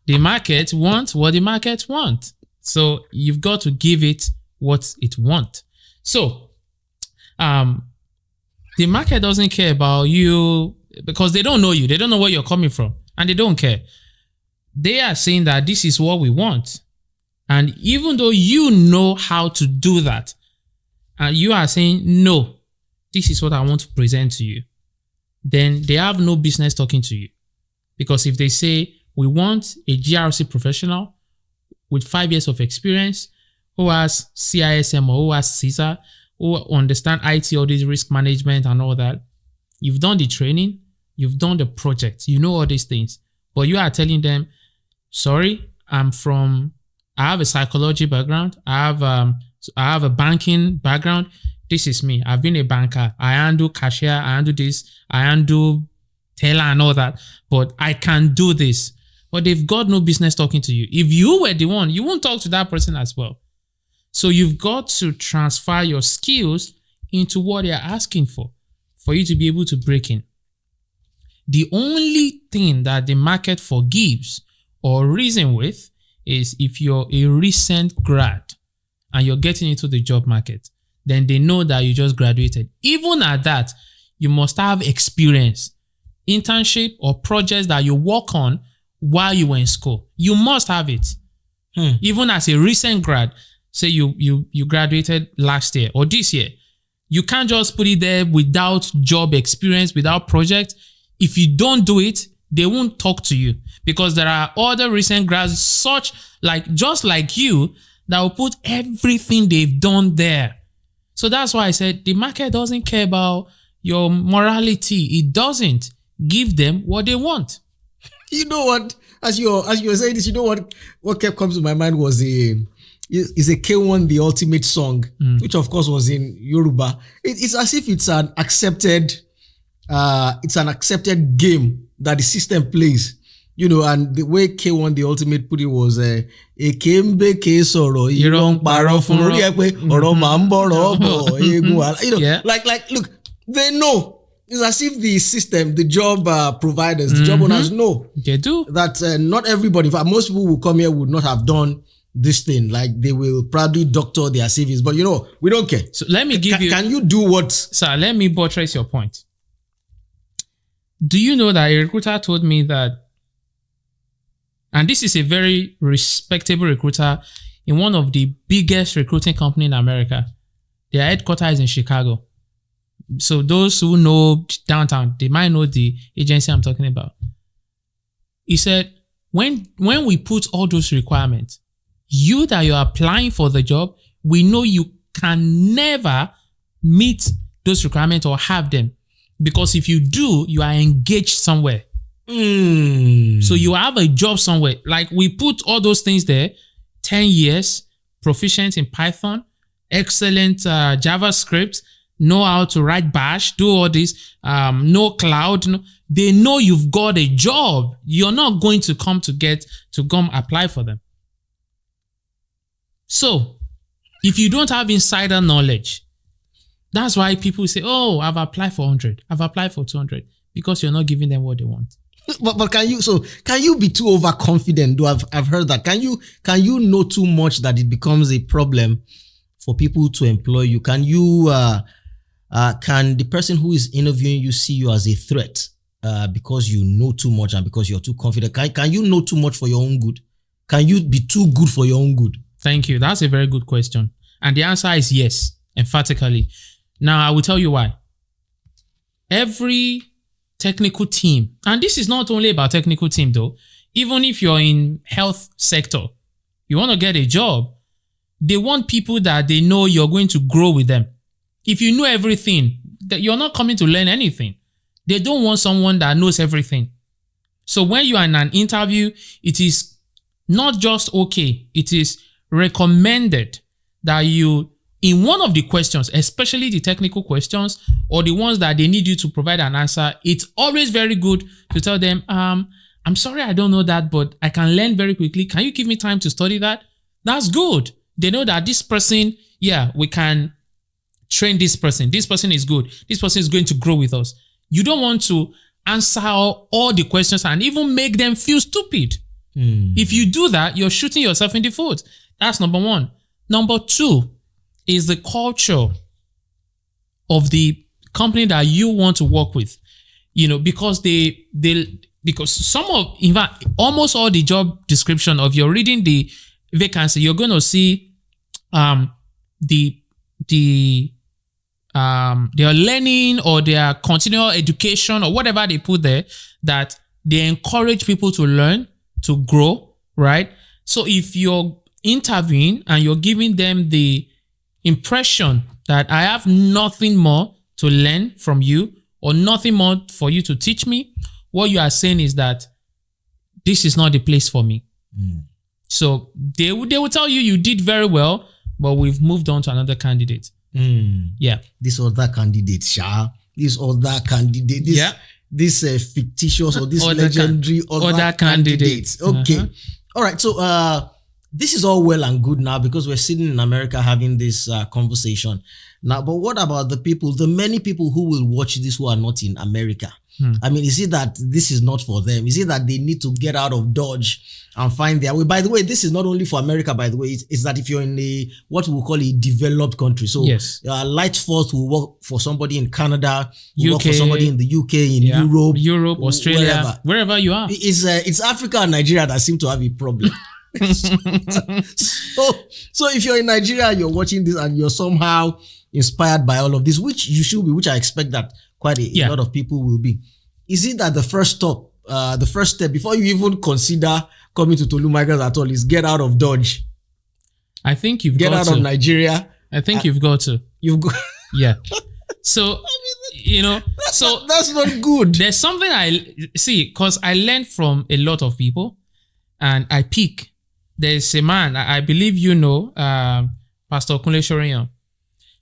A: the market wants what the market wants. So you've got to give it what it wants. So the market doesn't care about you because they don't know you. They don't know where you're coming from. And they don't care. They are saying that this is what we want. And even though you know how to do that, and you are saying, no, this is what I want to present to you, then they have no business talking to you. Because if they say, we want a GRC professional with 5 years of experience, who has CISM or who has CISA, who understand IT, all this risk management and all that, you've done the training, you've done the project, you know all these things, but you are telling them, sorry, I have a psychology background, I have So I have a banking background. This is me. I've been a banker. I handle cashier. I handle this. I handle teller and all that. But I can do this. But they've got no business talking to you. If you were the one, you won't talk to that person as well. So you've got to transfer your skills into what they're asking for you to be able to break in. The only thing that the market forgives or reason with is if you're a recent grad and you're getting into the job market, then they know that you just graduated. Even at that, you must have experience, internship or projects that you work on while you were in school. You must have it. Even as a recent grad, say you graduated last year or this year, you can't just put it there without job experience, without project. If you don't do it, they won't talk to you because there are other recent grads just like you that will put everything they've done there. So that's why I said the market doesn't care about your morality. It doesn't. Give them what they want.
B: You know what? As you were saying this, you know what kept coming to my mind was a K1 The Ultimate Song, which of course was in Yoruba. It's as if it's an accepted game that the system plays. You know, and the way K1 The Ultimate put it was Ekembe ke soro iron paro fun ori e pe oro ma nboro bo egun, you know, like look, they know. It's as if the system, the job providers, the job owners know
A: they do
B: that not everybody, in fact, most people who come here would not have done this thing. Like they will probably doctor their CVs, but you know, we don't care.
A: So let me give you.
B: Can you do what?
A: Sir, let me buttress your point. Do you know that a recruiter told me that, and this is a very respectable recruiter in one of the biggest recruiting company in America. Their headquarters is in Chicago. So those who know downtown, they might know the agency I'm talking about. He said, when we put all those requirements, you that you're applying for the job, we know you can never meet those requirements or have them. Because if you do, you are engaged somewhere. So you have a job somewhere. Like we put all those things there, 10 years, proficient in Python, excellent JavaScript, know how to write bash, do all this, no cloud. No, they know you've got a job. You're not going to come apply for them. So if you don't have insider knowledge, that's why people say, oh, I've applied for 100. I've applied for 200 because you're not giving them what they want.
B: But can you be too overconfident? I've heard that. Can you know too much that it becomes a problem for people to employ you? Can the person who is interviewing you see you as a threat because you know too much and because you're too confident? Can you know too much for your own good? Can you be too good for your own good?
A: Thank you. That's a very good question. And the answer is yes, emphatically. Now, I will tell you why. Every technical team, and this is not only about technical team though, even if you're in health sector, you want to get a job, they want people that they know you're going to grow with them. If you know everything, that you're not coming to learn anything. They don't want someone that knows everything. So when you are in an interview, it is not just okay, it is recommended that you, in one of the questions, especially the technical questions or the ones that they need you to provide an answer, it's always very good to tell them, I'm sorry I don't know that, but I can learn very quickly. Can you give me time to study that? That's good. They know that this person, we can train this person. This person is good. This person is going to grow with us. You don't want to answer all the questions and even make them feel stupid. If you do that, you're shooting yourself in the foot. That's number one. Number two is the culture of the company that you want to work with. You know, because because in fact, almost all the job description of you're reading the vacancy, you're going to see their learning or their continual education or whatever they put there, that they encourage people to learn, to grow, right? So if you're interviewing and you're giving them the impression that I have nothing more to learn from you or nothing more for you to teach me, what you are saying is that this is not the place for me. So they will tell you did very well, but we've moved on to another candidate. Yeah.
B: This other candidate, Sha. This other candidate. This fictitious or this legendary other candidates. Okay. All right. So this is all well and good now because we're sitting in America having this conversation. Now, but what about the many people who will watch this who are not in America? I mean, is it that this is not for them? Is it that they need to get out of Dodge and find their way? By the way, this is not only for America, by the way. It's that if you're in what we call a developed country. So Lightforth will work for somebody in Canada, will work for somebody in the UK, in Europe,
A: Australia, wherever you are.
B: It's Africa and Nigeria that seem to have a problem. so if you're in Nigeria, you're watching this and you're somehow inspired by all of this, which you should be, which I expect that quite a lot of people will be. Is it that the first step before you even consider coming to Tolulope at all is get out of Dodge?
A: I think you've
B: get
A: got
B: out of Nigeria.
A: I think you've got to. Yeah. So so
B: that's not good.
A: There's something I see because I learned from a lot of people, and I pick. There's a man I believe Pastor Kunle Shoriyan.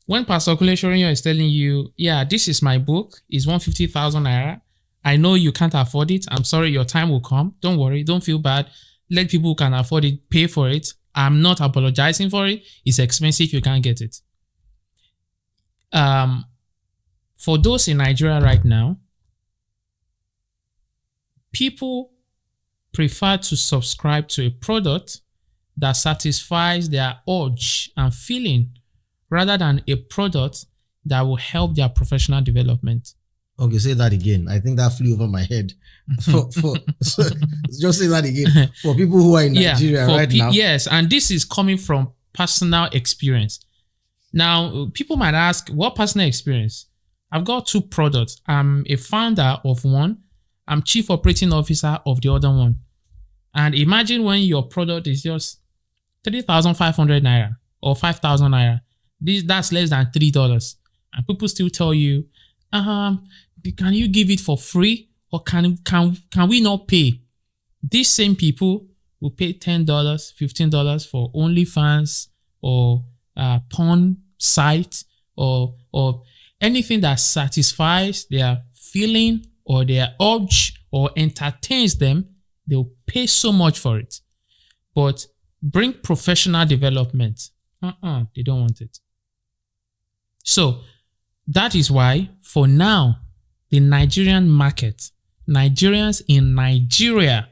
A: When Pastor Kunle Shoriyan is telling you, this is my book, it's 150,000 naira. I know you can't afford it. I'm sorry, your time will come. Don't worry, don't feel bad. Let people who can afford it pay for it. I'm not apologizing for it. It's expensive, you can't get it. For those in Nigeria right now, people prefer to subscribe to a product that satisfies their urge and feeling rather than a product that will help their professional development.
B: Okay, say that again. I think that flew over my head. Just say that again. For people who are in Nigeria now.
A: Yes, and this is coming from personal experience. Now, people might ask, what personal experience? I've got 2 products. I'm a founder of one. I'm chief operating officer of the other one. And imagine when your product is just 3,500 naira or 5,000 naira. That's less than $3. And people still tell you, can you give it for free or can we not pay? These same people will pay $10, $15 for OnlyFans or porn site or anything that satisfies their feeling or their urge or entertains them. They'll pay so much for it. But bring professional development. They don't want it. So that is why for now, the Nigerian market, Nigerians in Nigeria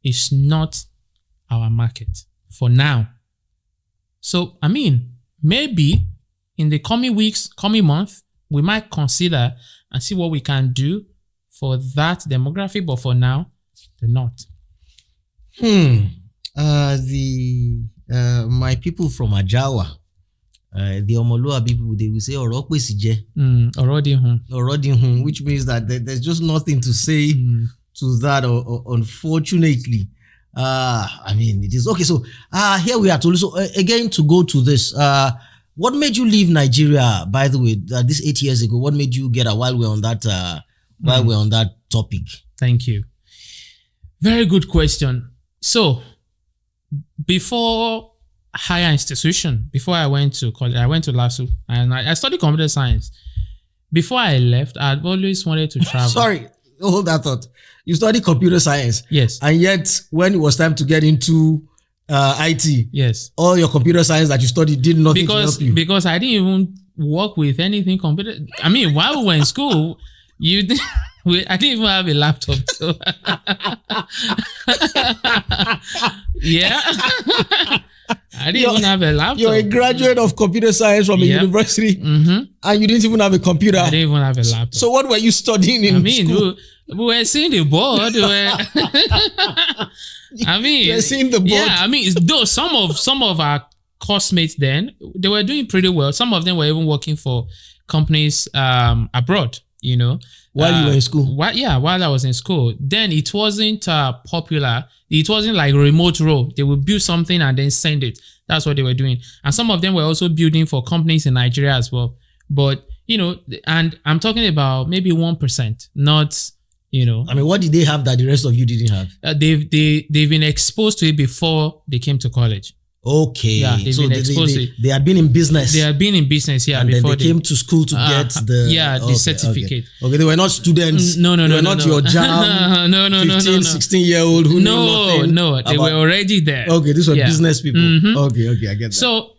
A: is not our market for now. So, I mean, maybe in the coming weeks, coming month, we might consider and see what we can do for that demographic, but for now, they're not.
B: My people from Ajawa, the Omolua people, they will say Oro pesi je. Which means that there's just nothing to say to that, unfortunately. I mean, it is okay. So here we are. So again, to go to this, what made you leave Nigeria? By the way, this 8 years ago, what made you get out while we're on that? While we're on that topic.
A: Thank you. Very good question. So before higher institution, before I went to college, I went to LASU and I studied computer science. Before I left, I'd always wanted to travel.
B: Sorry, hold that thought. You studied computer science.
A: Yes.
B: And yet, when it was time to get into IT,
A: yes,
B: all your computer science that you studied did nothing to help you.
A: Because I didn't even work with anything computer. I mean, while we were in school, I didn't even have a laptop. So yeah. I didn't even have a laptop.
B: You're a graduate of computer science from a university and you didn't even have a computer.
A: I didn't even have a laptop.
B: So what were you studying in school?
A: We were seeing the board.
B: You were seeing the board.
A: Yeah, I mean, though some of our classmates then, they were doing pretty well. Some of them were even working for companies abroad, you know.
B: While you were in school?
A: While I was in school. Then it wasn't popular. It wasn't like a remote role. They would build something and then send it. That's what they were doing. And some of them were also building for companies in Nigeria as well. But, you know, and I'm talking about maybe 1%, not, you know.
B: I mean, what did they have that the rest of you didn't have?
A: They've been exposed to it before they came to college.
B: Okay.
A: Yeah, they've
B: so
A: been exposed to it.
B: they had been in business.
A: They had been in business, yeah,
B: and
A: before
B: then they came to school to get the
A: certificate.
B: Okay, they were not students.
A: No,
B: they were not your jam.
A: no,
B: 16-year-old who knew nothing.
A: No, they were already there.
B: Okay, these were business people.
A: Mm-hmm.
B: Okay, I get that.
A: So,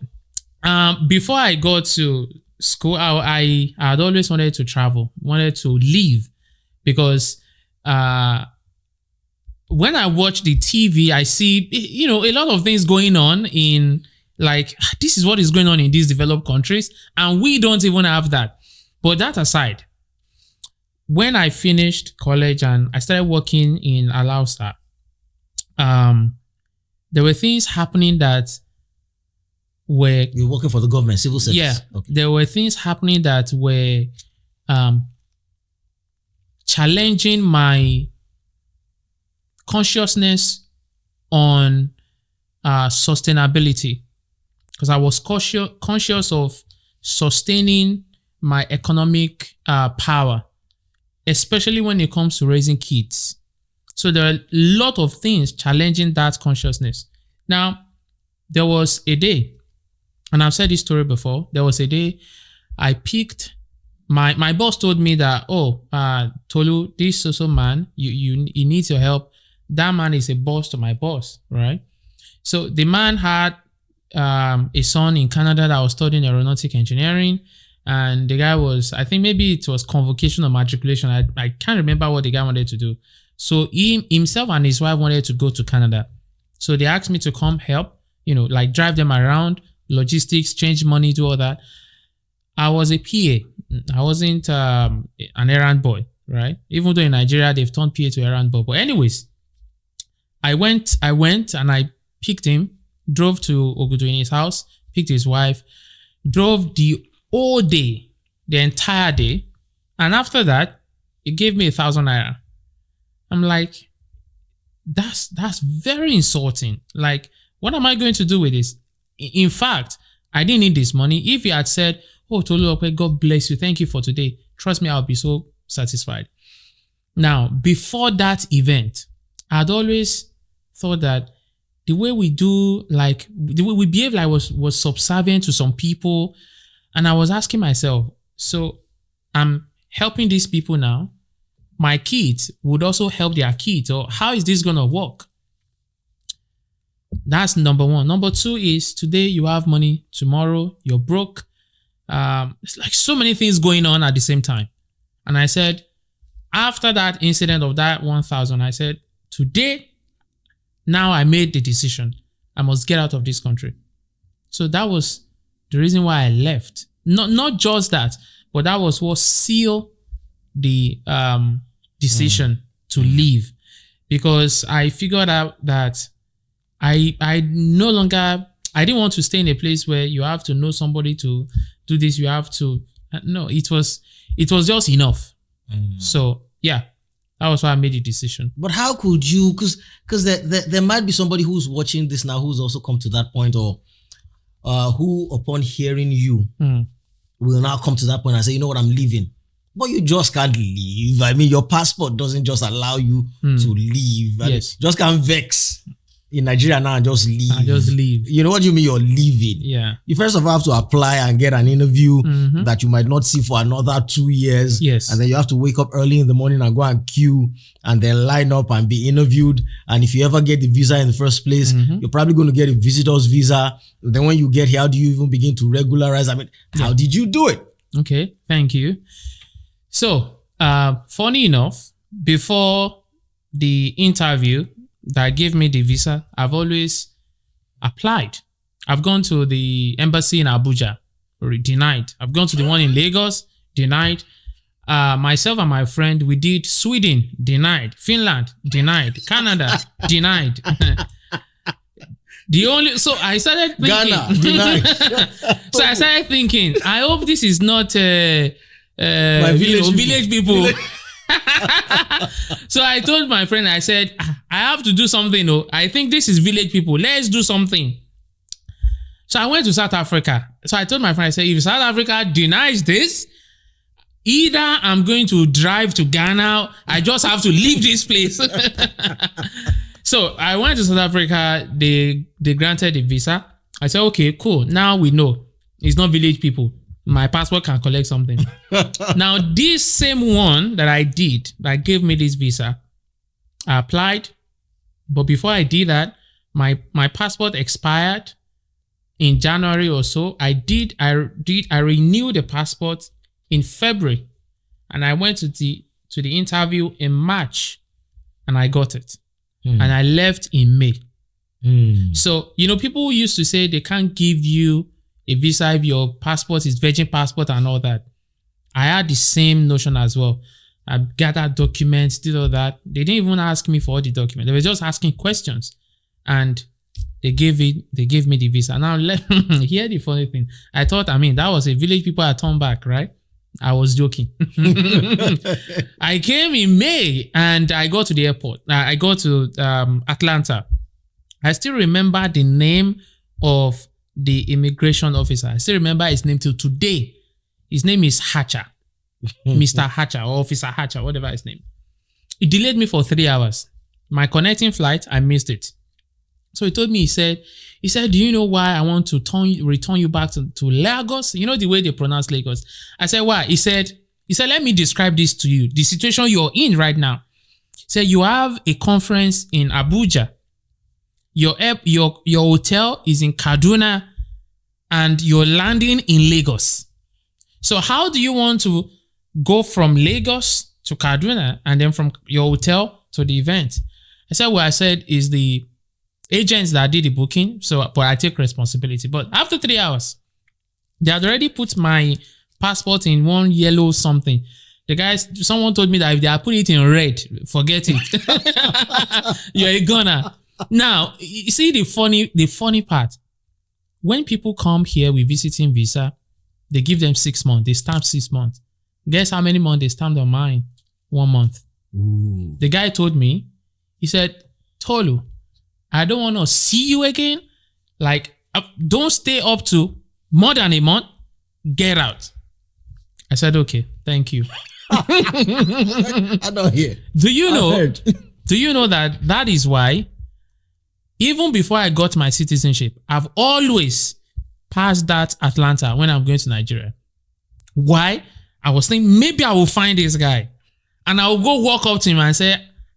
A: before I got to school, I had always wanted to travel, wanted to leave, because when I watch the TV, I see, a lot of things going on in, like, this is what is going on in these developed countries, and we don't even have that. But that aside, when I finished college and I started working in Alausa, there were things happening that were...
B: You're working for the government, civil service.
A: Yeah.
B: Okay.
A: There were things happening that were challenging my consciousness on sustainability, because I was conscious of sustaining my economic power, especially when it comes to raising kids. So there are a lot of things challenging that consciousness. Now, there was a day, and I've said this story before, there was a day I picked, my boss told me that, Tolu, this social man, he needs your help. That man is a boss to my boss, right? So the man had a son in Canada that was studying aeronautic engineering, and the guy was, I think maybe it was convocation or matriculation. I can't remember what the guy wanted to do. So he himself and his wife wanted to go to Canada. So they asked me to come help, like drive them around, logistics, change money, do all that. I was a PA. I wasn't an errand boy, right? Even though in Nigeria they've turned PA to errand boy. But anyways, I went and I picked him, drove to Ogudu in his house, picked his wife, drove the whole day, the entire day. And after that, he gave me 1,000 naira. I'm like, that's very insulting. Like, what am I going to do with this? In fact, I didn't need this money. If he had said, oh, Tolulope, God bless you, thank you for today, trust me, I'll be so satisfied. Now, before that event, I'd always thought that the way we do, like, the way we behave, like, was subservient to some people. And I was asking myself, so I'm helping these people now. My kids would also help their kids. Or how is this going to work? That's number one. Number two is, today you have money, tomorrow you're broke. It's like so many things going on at the same time. And I said, after that incident of that 1,000, I said, today, now I made the decision. I must get out of this country. So that was the reason why I left. Not just that, but that was what sealed the decision to leave, because I figured out that I no longer, I didn't want to stay in a place where you have to know somebody to do this. You have to, no, it was just enough. So yeah, that was why I made the decision.
B: But how could you, because there might be somebody who's watching this now who's also come to that point, or who upon hearing you will now come to that point and say, you know what, I'm leaving. But you just can't leave. I mean, your passport doesn't just allow you to leave.
A: Yes.
B: Just can't vex in Nigeria now and just leave. You know what you mean? You're leaving.
A: Yeah.
B: You first of all have to apply and get an interview that you might not see for another 2 years.
A: Yes.
B: And then you have to wake up early in the morning and go and queue and then line up and be interviewed. And if you ever get the visa in the first place, you're probably going to get a visitor's visa. And then when you get here, how do you even begin to regularize? I mean, how did you do it?
A: Okay. Thank you. So, funny enough, before the interview that gave me the visa, I've always applied. I've gone to the embassy in Abuja, denied. I've gone to the one in Lagos, denied. Myself and my friend, we did Sweden, denied. Finland, denied. Canada, denied. So I started thinking.
B: Ghana, denied.
A: So I started thinking, I hope this is not village people. So I told my friend, I said, I have to do something. Oh, I think this is village people. Let's do something. So I went to South Africa. So I told my friend, I said, if South Africa denies this, either I'm going to drive to Ghana, I just have to leave this place. So I went to South Africa. They granted the visa. I said, okay, cool. Now we know it's not village people. My passport can collect something. Now, this same one that I did, that gave me this visa, I applied. But before I did that, my passport expired in January or so. I renewed the passport in February, and I went to the interview in March, and I got it. And I left in May. So, people used to say they can't give you a visa if your passport is virgin passport and all that. I had the same notion as well. I gathered documents, did all that. They didn't even ask me for all the documents. They were just asking questions, and they gave me the visa. Now, hear the funny thing. I thought, that was a village people I turned back, right? I was joking. I came in May and I got to the airport. I got to Atlanta. I still remember the name of the immigration officer. I still remember his name till today. His name is Hatcher. Mr. Hatcher or Officer Hatcher, whatever his name. He delayed me for 3 hours. My connecting flight, I missed it. So he told me, he said, do you know why I want to return you back to Lagos? You know the way they pronounce Lagos. I said, why? He said, let me describe this to you. The situation you're in right now. He said, you have a conference in Abuja. Your hotel is in Kaduna, and you're landing in Lagos. So how do you want to go from Lagos to Kaduna and then from your hotel to the event? I said, is the agents that did the booking, but I take responsibility. But after 3 hours, they had already put my passport in one yellow something. Someone told me that if they had put it in red, forget it. You're a goner. Now, you see the funny part. When people come here with visiting visa, they give them 6 months. They stamp 6 months. Guess how many months they stamped on mine? 1 month.
B: Ooh.
A: The guy told me, he said, Tolu, I don't want to see you again. Like, don't stay up to more than a month. Get out. I said, okay, thank you.
B: I don't hear.
A: Do you know that is why, even before I got my citizenship, I've always passed that Atlanta when I'm going to Nigeria. Why? I was thinking maybe I will find this guy and I will go walk up to him and say,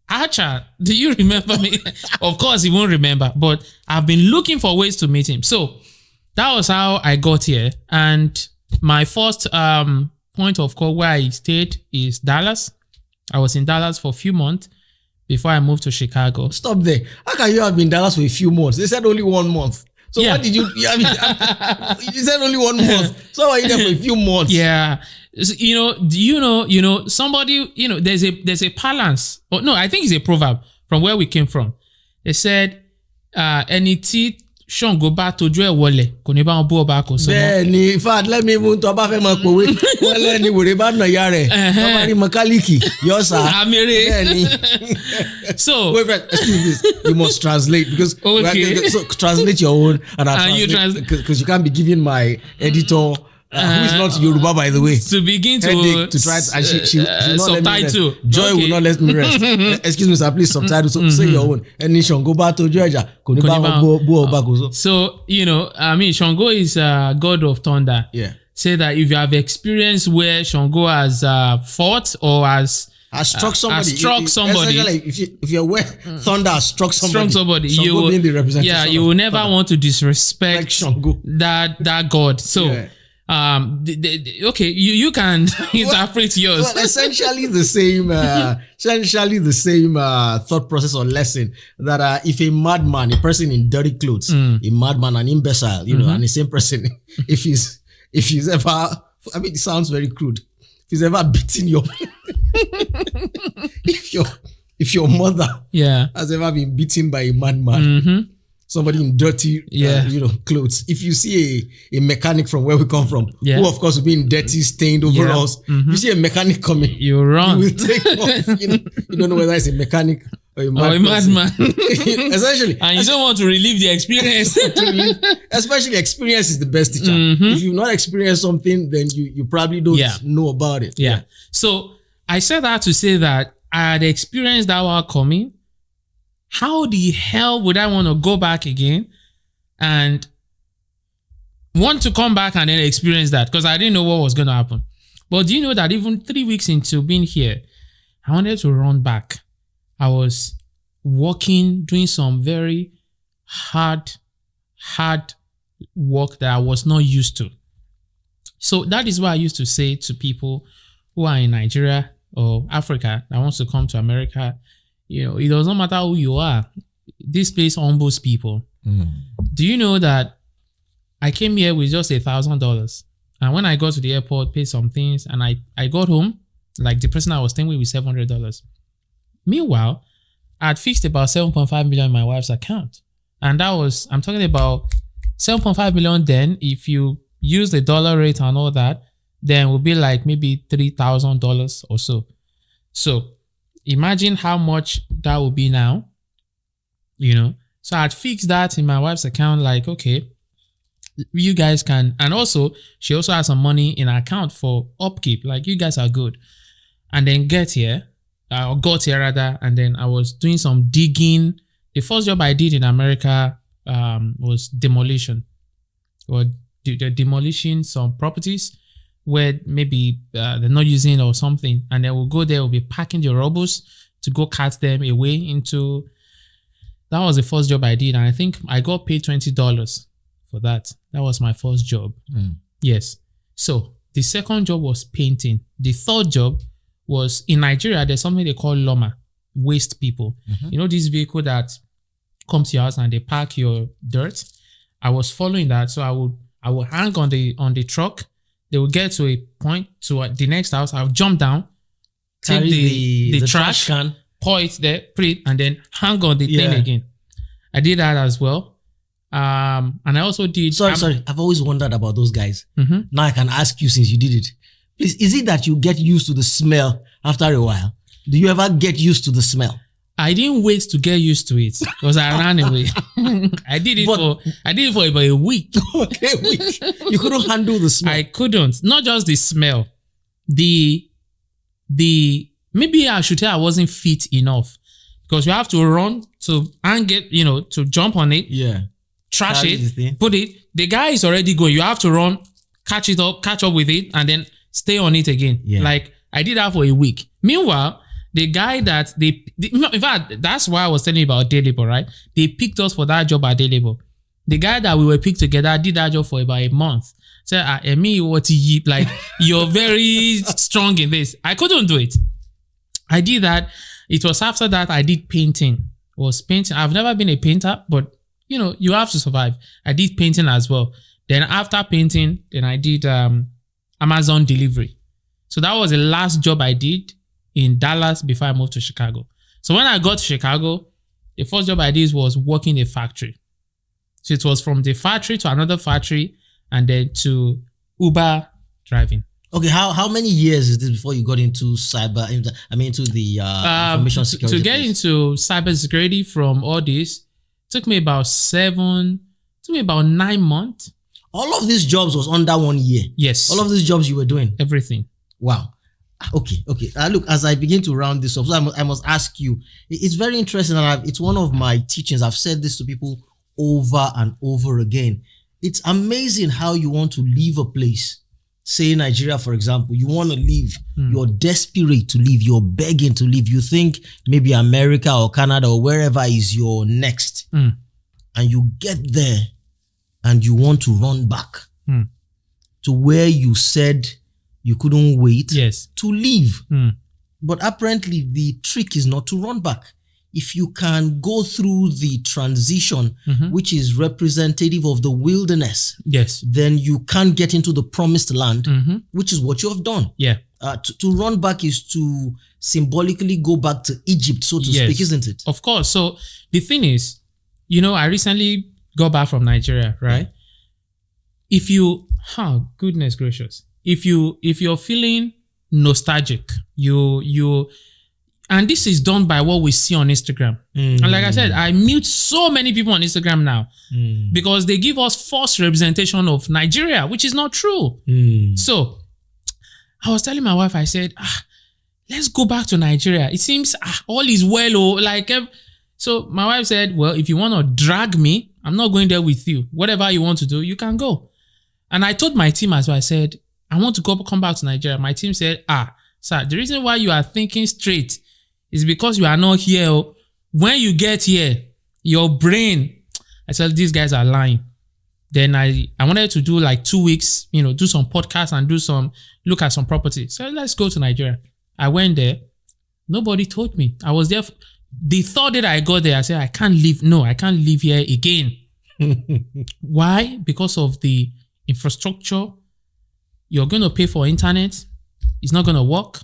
A: Archer, do you remember me? Of course, he won't remember, but I've been looking for ways to meet him. So that was how I got here. And my first point of call where I stayed is Dallas. I was in Dallas for a few months before I moved to Chicago.
B: Stop there. How can you have been in Dallas for a few months? They said only 1 month. So what did you? You said only 1 month. So why are you there for a few months?
A: Yeah. Somebody, there's a balance. Oh, no, I think it's a proverb from where we came from. They said, any teeth shouldn't go back to Joe Wale.
B: In fact, let me even talk about So wait, excuse me, you must translate because so translate your own and because you can't be giving my editor who is not Yoruba, by the way,
A: to begin to
B: try and she
A: subtitle.
B: Joy will not let me rest. Excuse me, sir, please subtitle. So say your own. And Shango ba to Georgia.
A: So Shango is god of thunder.
B: Yeah.
A: Say that if you have experience where Shango has fought or has
B: struck somebody.
A: Like
B: if you're aware, thunder has struck somebody.
A: You will, being the representation you will never want to disrespect
B: Shango.
A: that god. So.
B: Yeah.
A: Okay, you can interpret yours.
B: Well, essentially the same thought process or lesson that if a madman, a person in dirty clothes, a madman, an imbecile, and the same person, if he's ever, it sounds very crude, if he's ever beaten your, if your mother has ever been beaten by a madman. Somebody in dirty, clothes. If you see a mechanic from where we come from, who of course will be in dirty, stained overalls, you see a mechanic coming,
A: you run.
B: You will take off. You don't know whether it's a mechanic or a
A: madman.
B: Essentially,
A: and you don't want to relive the experience.
B: Especially, experience is the best teacher. If you've not experienced something, then you probably don't know about it.
A: Yeah. So I said that to say that I had experienced that while coming. How the hell would I want to go back again and want to come back and then experience that because I didn't know what was going to happen. But do you know that even 3 weeks into being here, I wanted to run back. I was working, doing some very hard work that I was not used to. So that is why I used to say to people who are in Nigeria or Africa that wants to come to America, it doesn't matter who you are. This place humbles people. Do you know that I came here with just $1,000? And when I got to the airport, paid some things, and I got home, like the person I was staying with $700. Meanwhile, I had fixed about 7.5 million in my wife's account. And I'm talking about 7.5 million then, if you use the dollar rate and all that, then it would be like maybe $3,000 or so. So imagine how much that would be now, So I'd fixed that in my wife's account, like, okay, you guys can. And also, she also has some money in her account for upkeep. Like, you guys are good. And then got here, and then I was doing some digging. The first job I did in America was demolition. Or demolishing some properties where maybe they're not using or something. And then we'll go there, we'll be packing the rubbles to go cut them away into... That was the first job I did. And I think I got paid $20 for that. That was my first job. Yes. So the second job was painting. The third job was in Nigeria. There's something they call Loma, waste people. This vehicle that comes to your house and they pack your dirt. I was following that. So I would hang on the truck. They would get to a point to the next house. I'll jump down, take the trash can, pour it there, put it, and then hang on the thing again. I did that as well. And I also did...
B: Sorry. I've always wondered about those guys. Now I can ask you, since you did it. Please, is it that you get used to the smell after a while? Do you ever get used to the smell?
A: I didn't wait to get used to it because I ran away. I did it for about a week.
B: Okay, a week. You couldn't handle the smell.
A: I couldn't. Not just the smell. Maybe I should say I wasn't fit enough because you have to run to and get, to jump on it.
B: Yeah.
A: Trash it, put it. The guy is already going. You have to run, catch up with it, and then stay on it again. Yeah. Like, I did that for a week. Meanwhile, the guy that in fact, that's why I was telling you about day labor, right? They picked us for that job at day labor. The guy that we were picked together did that job for about a month. Said, Emi, what you like? You're very strong in this. I couldn't do it. I did that. It was after that I did painting. I've never been a painter, but you have to survive. I did painting as well. Then after painting, then I did Amazon delivery. So that was the last job I did in Dallas before I moved to Chicago. So when I got to Chicago, the first job I did was working in a factory. So it was from the factory to another factory and then to Uber driving.
B: Okay, how many years is this before you got into into the information security?
A: To get into cybersecurity from all this, took me about 9 months.
B: All of these jobs was under 1 year?
A: Yes.
B: All of these jobs you were doing?
A: Everything.
B: Wow. Okay. Look, as I begin to round this up, so I must ask you, it's very interesting, and it's one of my teachings. I've said this to people over and over again. It's amazing how you want to leave a place. Say Nigeria, for example, you want to leave. You're desperate to leave. You're begging to leave. You think maybe America or Canada or wherever is your next. And you get there and you want to run back to where you said you couldn't wait to leave. But apparently the trick is not to run back. If you can go through the transition, which is representative of the wilderness, then you can get into the promised land, which is what you have done.
A: Yeah.
B: To run back is to symbolically go back to Egypt, so to speak, isn't it?
A: Of course. So the thing is, I recently got back from Nigeria, right? If you, goodness gracious, if you're feeling nostalgic, and this is done by what we see on Instagram. And like I said, I mute so many people on Instagram now because they give us false representation of Nigeria, which is not true. So I was telling my wife, I said, let's go back to Nigeria. It seems all is well. So my wife said, well, if you want to drag me, I'm not going there with you. Whatever you want to do, you can go. And I told my team as well, I said, I want to come back to Nigeria. My team said, sir, the reason why you are thinking straight is because you are not here. When you get here, your brain, I said, these guys are lying. Then I wanted to do like 2 weeks, do some podcasts and look at some property. So let's go to Nigeria. I went there. Nobody told me. I was there. The third day that I got there, I said, I can't live. No, I can't live here again. Why? Because of the infrastructure. You're going to pay for internet. It's not going to work.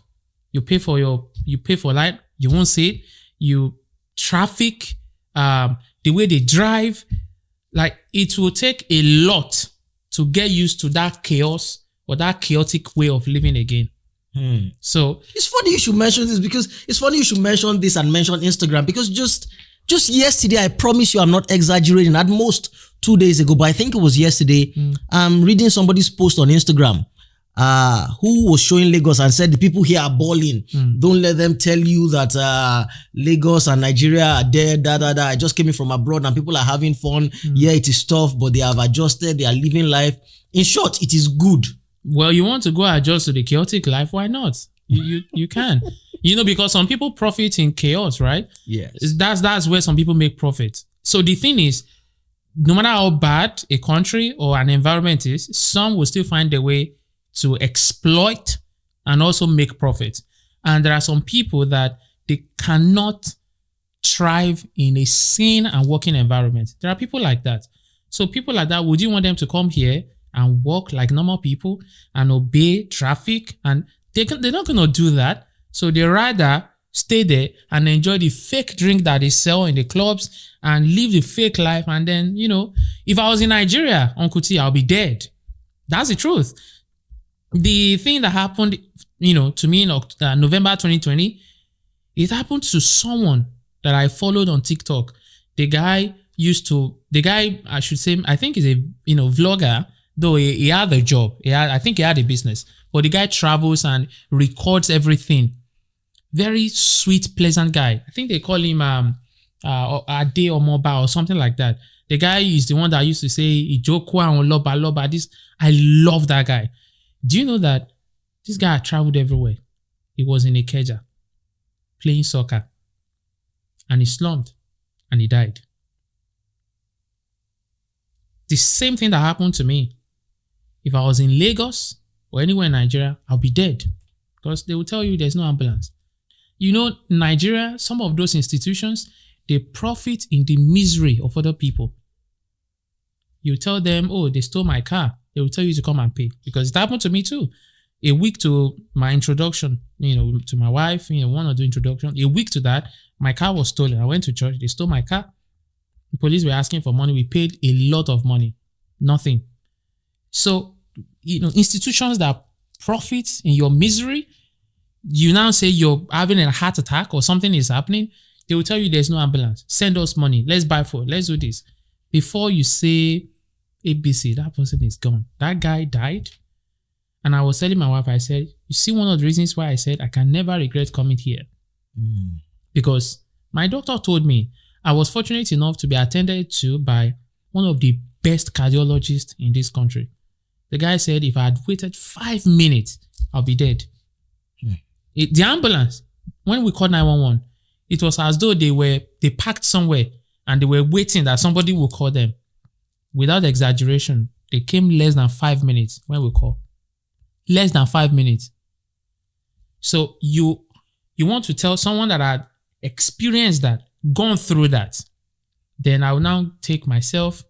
A: You pay for light. You won't see it. Traffic, the way they drive, like it will take a lot to get used to that chaos or that chaotic way of living again. So
B: it's funny you should mention this because it's funny you should mention this and mention Instagram because just yesterday, I promise you I'm not exaggerating, at most 2 days ago, but I think it was yesterday, I'm reading somebody's post on Instagram who was showing Lagos and said the people here are balling. Don't let them tell you that Lagos and Nigeria are dead, I just came in from abroad and people are having fun. Yeah, it is tough, but they have adjusted, they are living life. In short, it is good.
A: Well, you want to go adjust to the chaotic life? Why not? You can. Because some people profit in chaos, right?
B: Yes.
A: That's where some people make profit. So the thing is, no matter how bad a country or an environment is, some will still find a way to exploit and also make profit. And there are some people that they cannot thrive in a sane and working environment. There are people like that. So people like that, would you want them to come here and work like normal people and obey traffic? And they're not going to do that. So they rather stay there and enjoy the fake drink that they sell in the clubs and live the fake life. And then, if I was in Nigeria, Uncle T, I'll be dead. That's the truth. The thing that happened, to me in November 2020, it happened to someone that I followed on TikTok. The guy, I should say, I think he's a, vlogger, though he had a job. I think he had a business. But the guy travels and records everything. Very sweet, pleasant guy. I think they call him Ade or Mobile or something like that. The guy is the one that used to say, Ijokwa and Loba. I love that guy. Do you know that this guy traveled everywhere? He was in Ikeja playing soccer. And he slumped. And he died. The same thing that happened to me. If I was in Lagos or anywhere in Nigeria, I'll be dead. Because they will tell you there's no ambulance. Nigeria, some of those institutions, they profit in the misery of other people. You tell them, they stole my car. They will tell you to come and pay. Because it happened to me too. A week to my introduction, to my wife, one or two introduction. A week to that, my car was stolen. I went to church. They stole my car. The police were asking for money. We paid a lot of money. Nothing. So, institutions that profit in your misery, you now say you're having a heart attack or something is happening, they will tell you there's no ambulance. Send us money. Let's buy food. Let's do this. Before you say ABC, that person is gone. That guy died. And I was telling my wife, I said, you see one of the reasons why I said I can never regret coming here. Because my doctor told me I was fortunate enough to be attended to by one of the best cardiologists in this country. The guy said if I had waited 5 minutes, I'll be dead. The ambulance, when we called 911, it was as though they parked somewhere and they were waiting that somebody will call them. Without exaggeration, they came less than 5 minutes when we called. Less than 5 minutes. So you want to tell someone that had experienced that, gone through that, then I will now take myself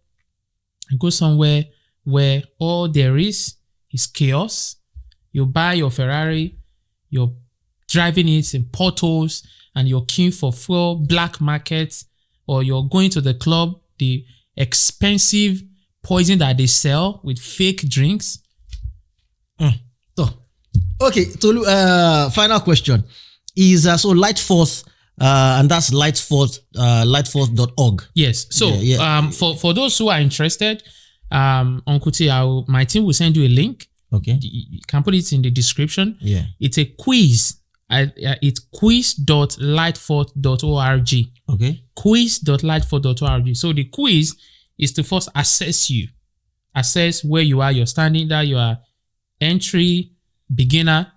A: and go somewhere where all there is chaos. You buy your Ferrari, you're driving it in potholes, and you're queuing for fuel, black markets, or you're going to the club, the expensive poison that they sell with fake drinks.
B: Okay, Tolu, final question is so Lightforth, and that's Lightforth, lightforth.org.
A: Yes. So for those who are interested, Uncle T, my team will send you a link.
B: Okay.
A: You can put it in the description.
B: Yeah.
A: It's a quiz. It's quiz.lightforth.org.
B: Okay.
A: Quiz.lightforth.org. So the quiz is to first assess you. assess where you are, your standing, that you are entry, beginner,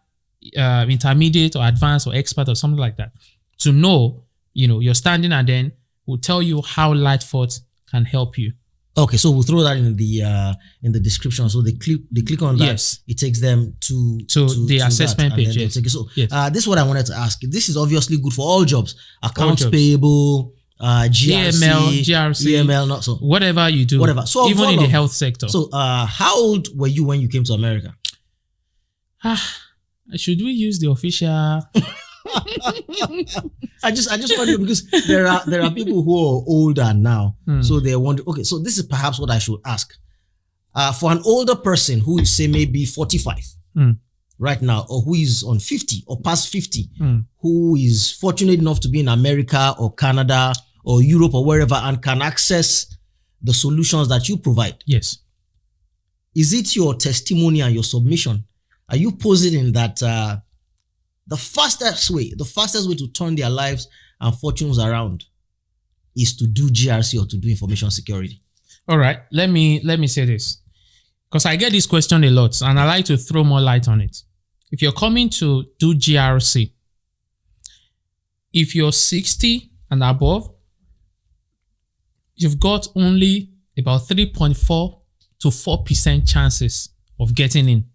A: intermediate or advanced or expert or something like that, to know, your standing, and then we'll tell you how Lightforth can help you.
B: Okay, so we'll throw that in the description. So they click on that.
A: Yes.
B: It takes them to
A: the assessment page. Yes.
B: So
A: Yes.
B: This is what I wanted to ask. This is obviously good for all jobs. Accounts payable, GRC, EML, not so.
A: Whatever you do.
B: Whatever. So
A: even in the health sector.
B: So how old were you when you came to America?
A: Should we use the official?
B: I just wonder, because there are people who are older now, so they wonder. Okay, so this is perhaps what I should ask. For an older person who is, say, maybe 45 right now, or who is on 50 or past 50, who is fortunate enough to be in America or Canada or Europe or wherever, and can access the solutions that you provide.
A: Yes.
B: Is it your testimony and your submission? Are you positing that the fastest way to turn their lives and fortunes around is to do GRC or to do information security?
A: All right. Let me say this, because I get this question a lot and I like to throw more light on it. If you're coming to do GRC, if you're 60 and above, you've got only about 3.4 to 4% chances of getting in.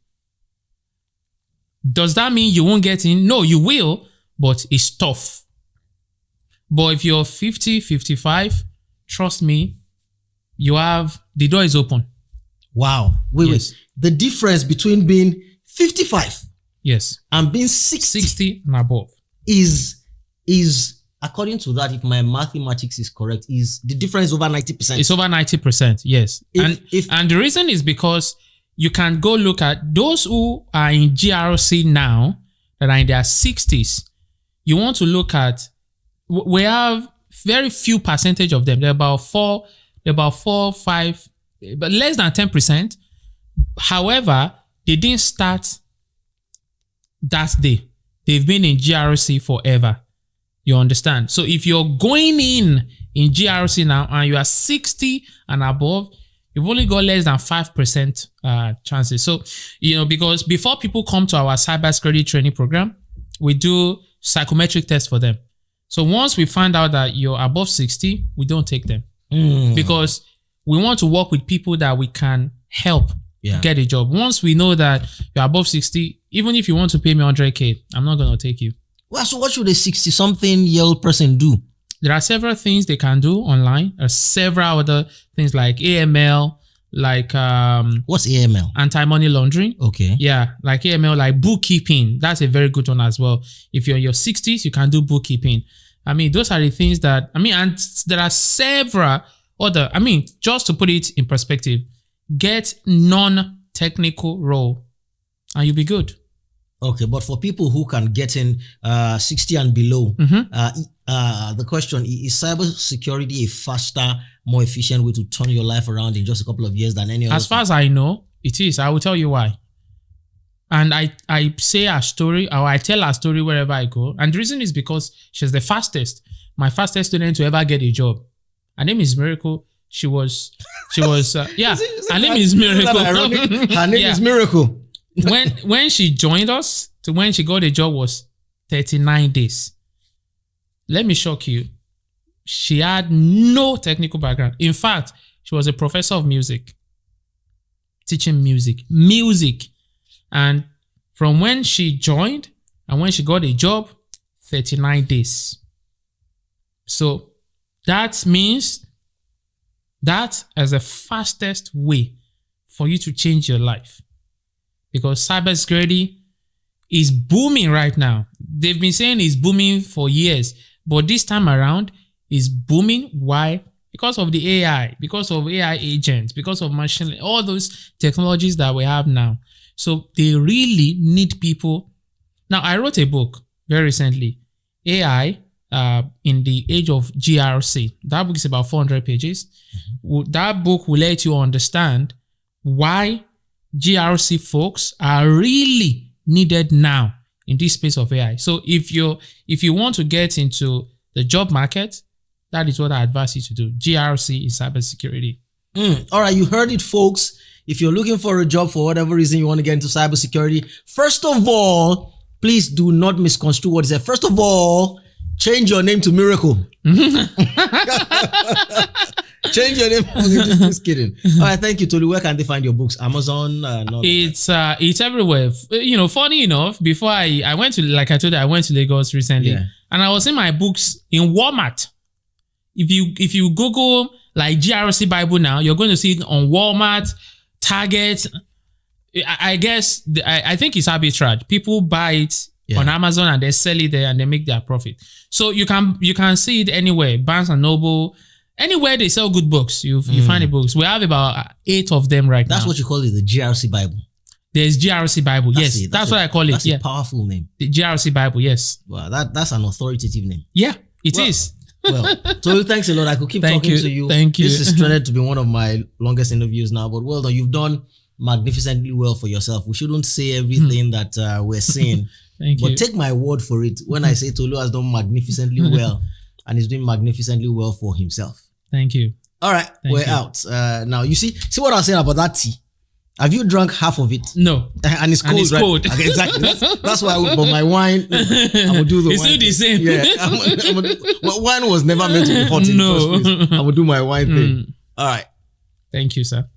A: Does that mean you won't get in? No, you will, but it's tough. But if you're 50, 55, trust me, the door is open.
B: Wow. Wait. The difference between being 55 and being 60
A: and above
B: is according to that, if my mathematics is correct, is the difference over 90%.
A: It's over 90%, yes. And the reason is because you can go look at those who are in GRC now that are in their 60s. You want to look at, we have very few percentage of them. They're about 4, 5, but less than 10%. However, they didn't start that day. They've been in GRC forever. You understand? So if you're going in GRC now and you are 60 and above, you've only got less than 5% chances. So, because before people come to our cybersecurity training program, we do psychometric tests for them. So once we find out that you're above 60, we don't take them. Because we want to work with people that we can help get a job. Once we know that you're above 60, even if you want to pay me 100K, I'm not going to take you.
B: Well, so what should a 60-something-year-old person do?
A: There are several things they can do online. There are several other things like AML, like
B: what's AML?
A: Anti-money laundering.
B: Okay.
A: Yeah, like AML, like bookkeeping. That's a very good one as well. If you're in your 60s, you can do bookkeeping. I mean, those are the things that, and there are several other, just to put it in perspective, get non-technical role and you'll be good.
B: Okay, but for people who can get in 60 and below, the question is cybersecurity a faster, more efficient way to turn your life around in just a couple of years than any other?
A: As far as I know, it is. I will tell you why. And I say a story, or I tell a story wherever I go. And the reason is because she's the fastest, my fastest student to ever get a job. Her name is Miracle. She was, yeah. Her name is Miracle.
B: Her name is Miracle.
A: When she joined us to when she got a job was 39 days. Let me shock you. She had no technical background. In fact, she was a professor of music, teaching music. And from when she joined and when she got a job, 39 days. So that means that is the fastest way for you to change your life. Because cybersecurity is booming right now. They've been saying it's booming for years, but this time around it's booming. Why? Because of the AI, because of AI agents, because of machine learning, all those technologies that we have now. So they really need people. Now, I wrote a book very recently, AI in the Age of GRC. That book is about 400 pages. That book will let you understand why GRC folks are really needed now in this space of AI. So if you want to get into the job market, that is what I advise you to do. GRC is cybersecurity.
B: All right, you heard it, folks. If you're looking for a job for whatever reason you want to get into cybersecurity, first of all, please do not misconstrue what is said. First of all, change your name to Miracle. Change your name. Just kidding. All right, thank you, Tolu. Where can they find your books? Amazon?
A: It's everywhere. Funny enough, before I went to, like I told you, I went to Lagos recently, and I was seeing my books in Walmart. If you Google like GRC Bible now, you're going to see it on Walmart, Target. I guess I think it's arbitrage. People buy it on Amazon and they sell it there and they make their profit. So you can see it anywhere. Barnes and Noble, anywhere they sell good books, you find the books. We have about 8 of them right now.
B: That's what you call it, the GRC Bible.
A: There's GRC Bible. That's what I call it.
B: That's a powerful name.
A: The GRC Bible. Yes.
B: Wow, that's an authoritative name.
A: Yeah, it is.
B: Well, Tolu, thanks a lot. I could keep talking to you.
A: Thank you.
B: This is threaded to be one of my longest interviews now, but well done. You've done magnificently well for yourself. We shouldn't say everything that we're saying.
A: Thank you.
B: But take my word for it when I say Tolu has done magnificently well and he's doing magnificently well for himself.
A: Thank you.
B: All right, we're out. Now, you see what I was saying about that tea? Have you drunk half of it?
A: No.
B: And it's cold,
A: and it's
B: right?
A: cold.
B: Okay, exactly. That's why but my wine, I'm going to do the
A: it's
B: wine.
A: It's still the same.
B: Yeah. Well, wine was never meant to be hot in the first place. I'm going to do my wine thing. All right.
A: Thank you, sir.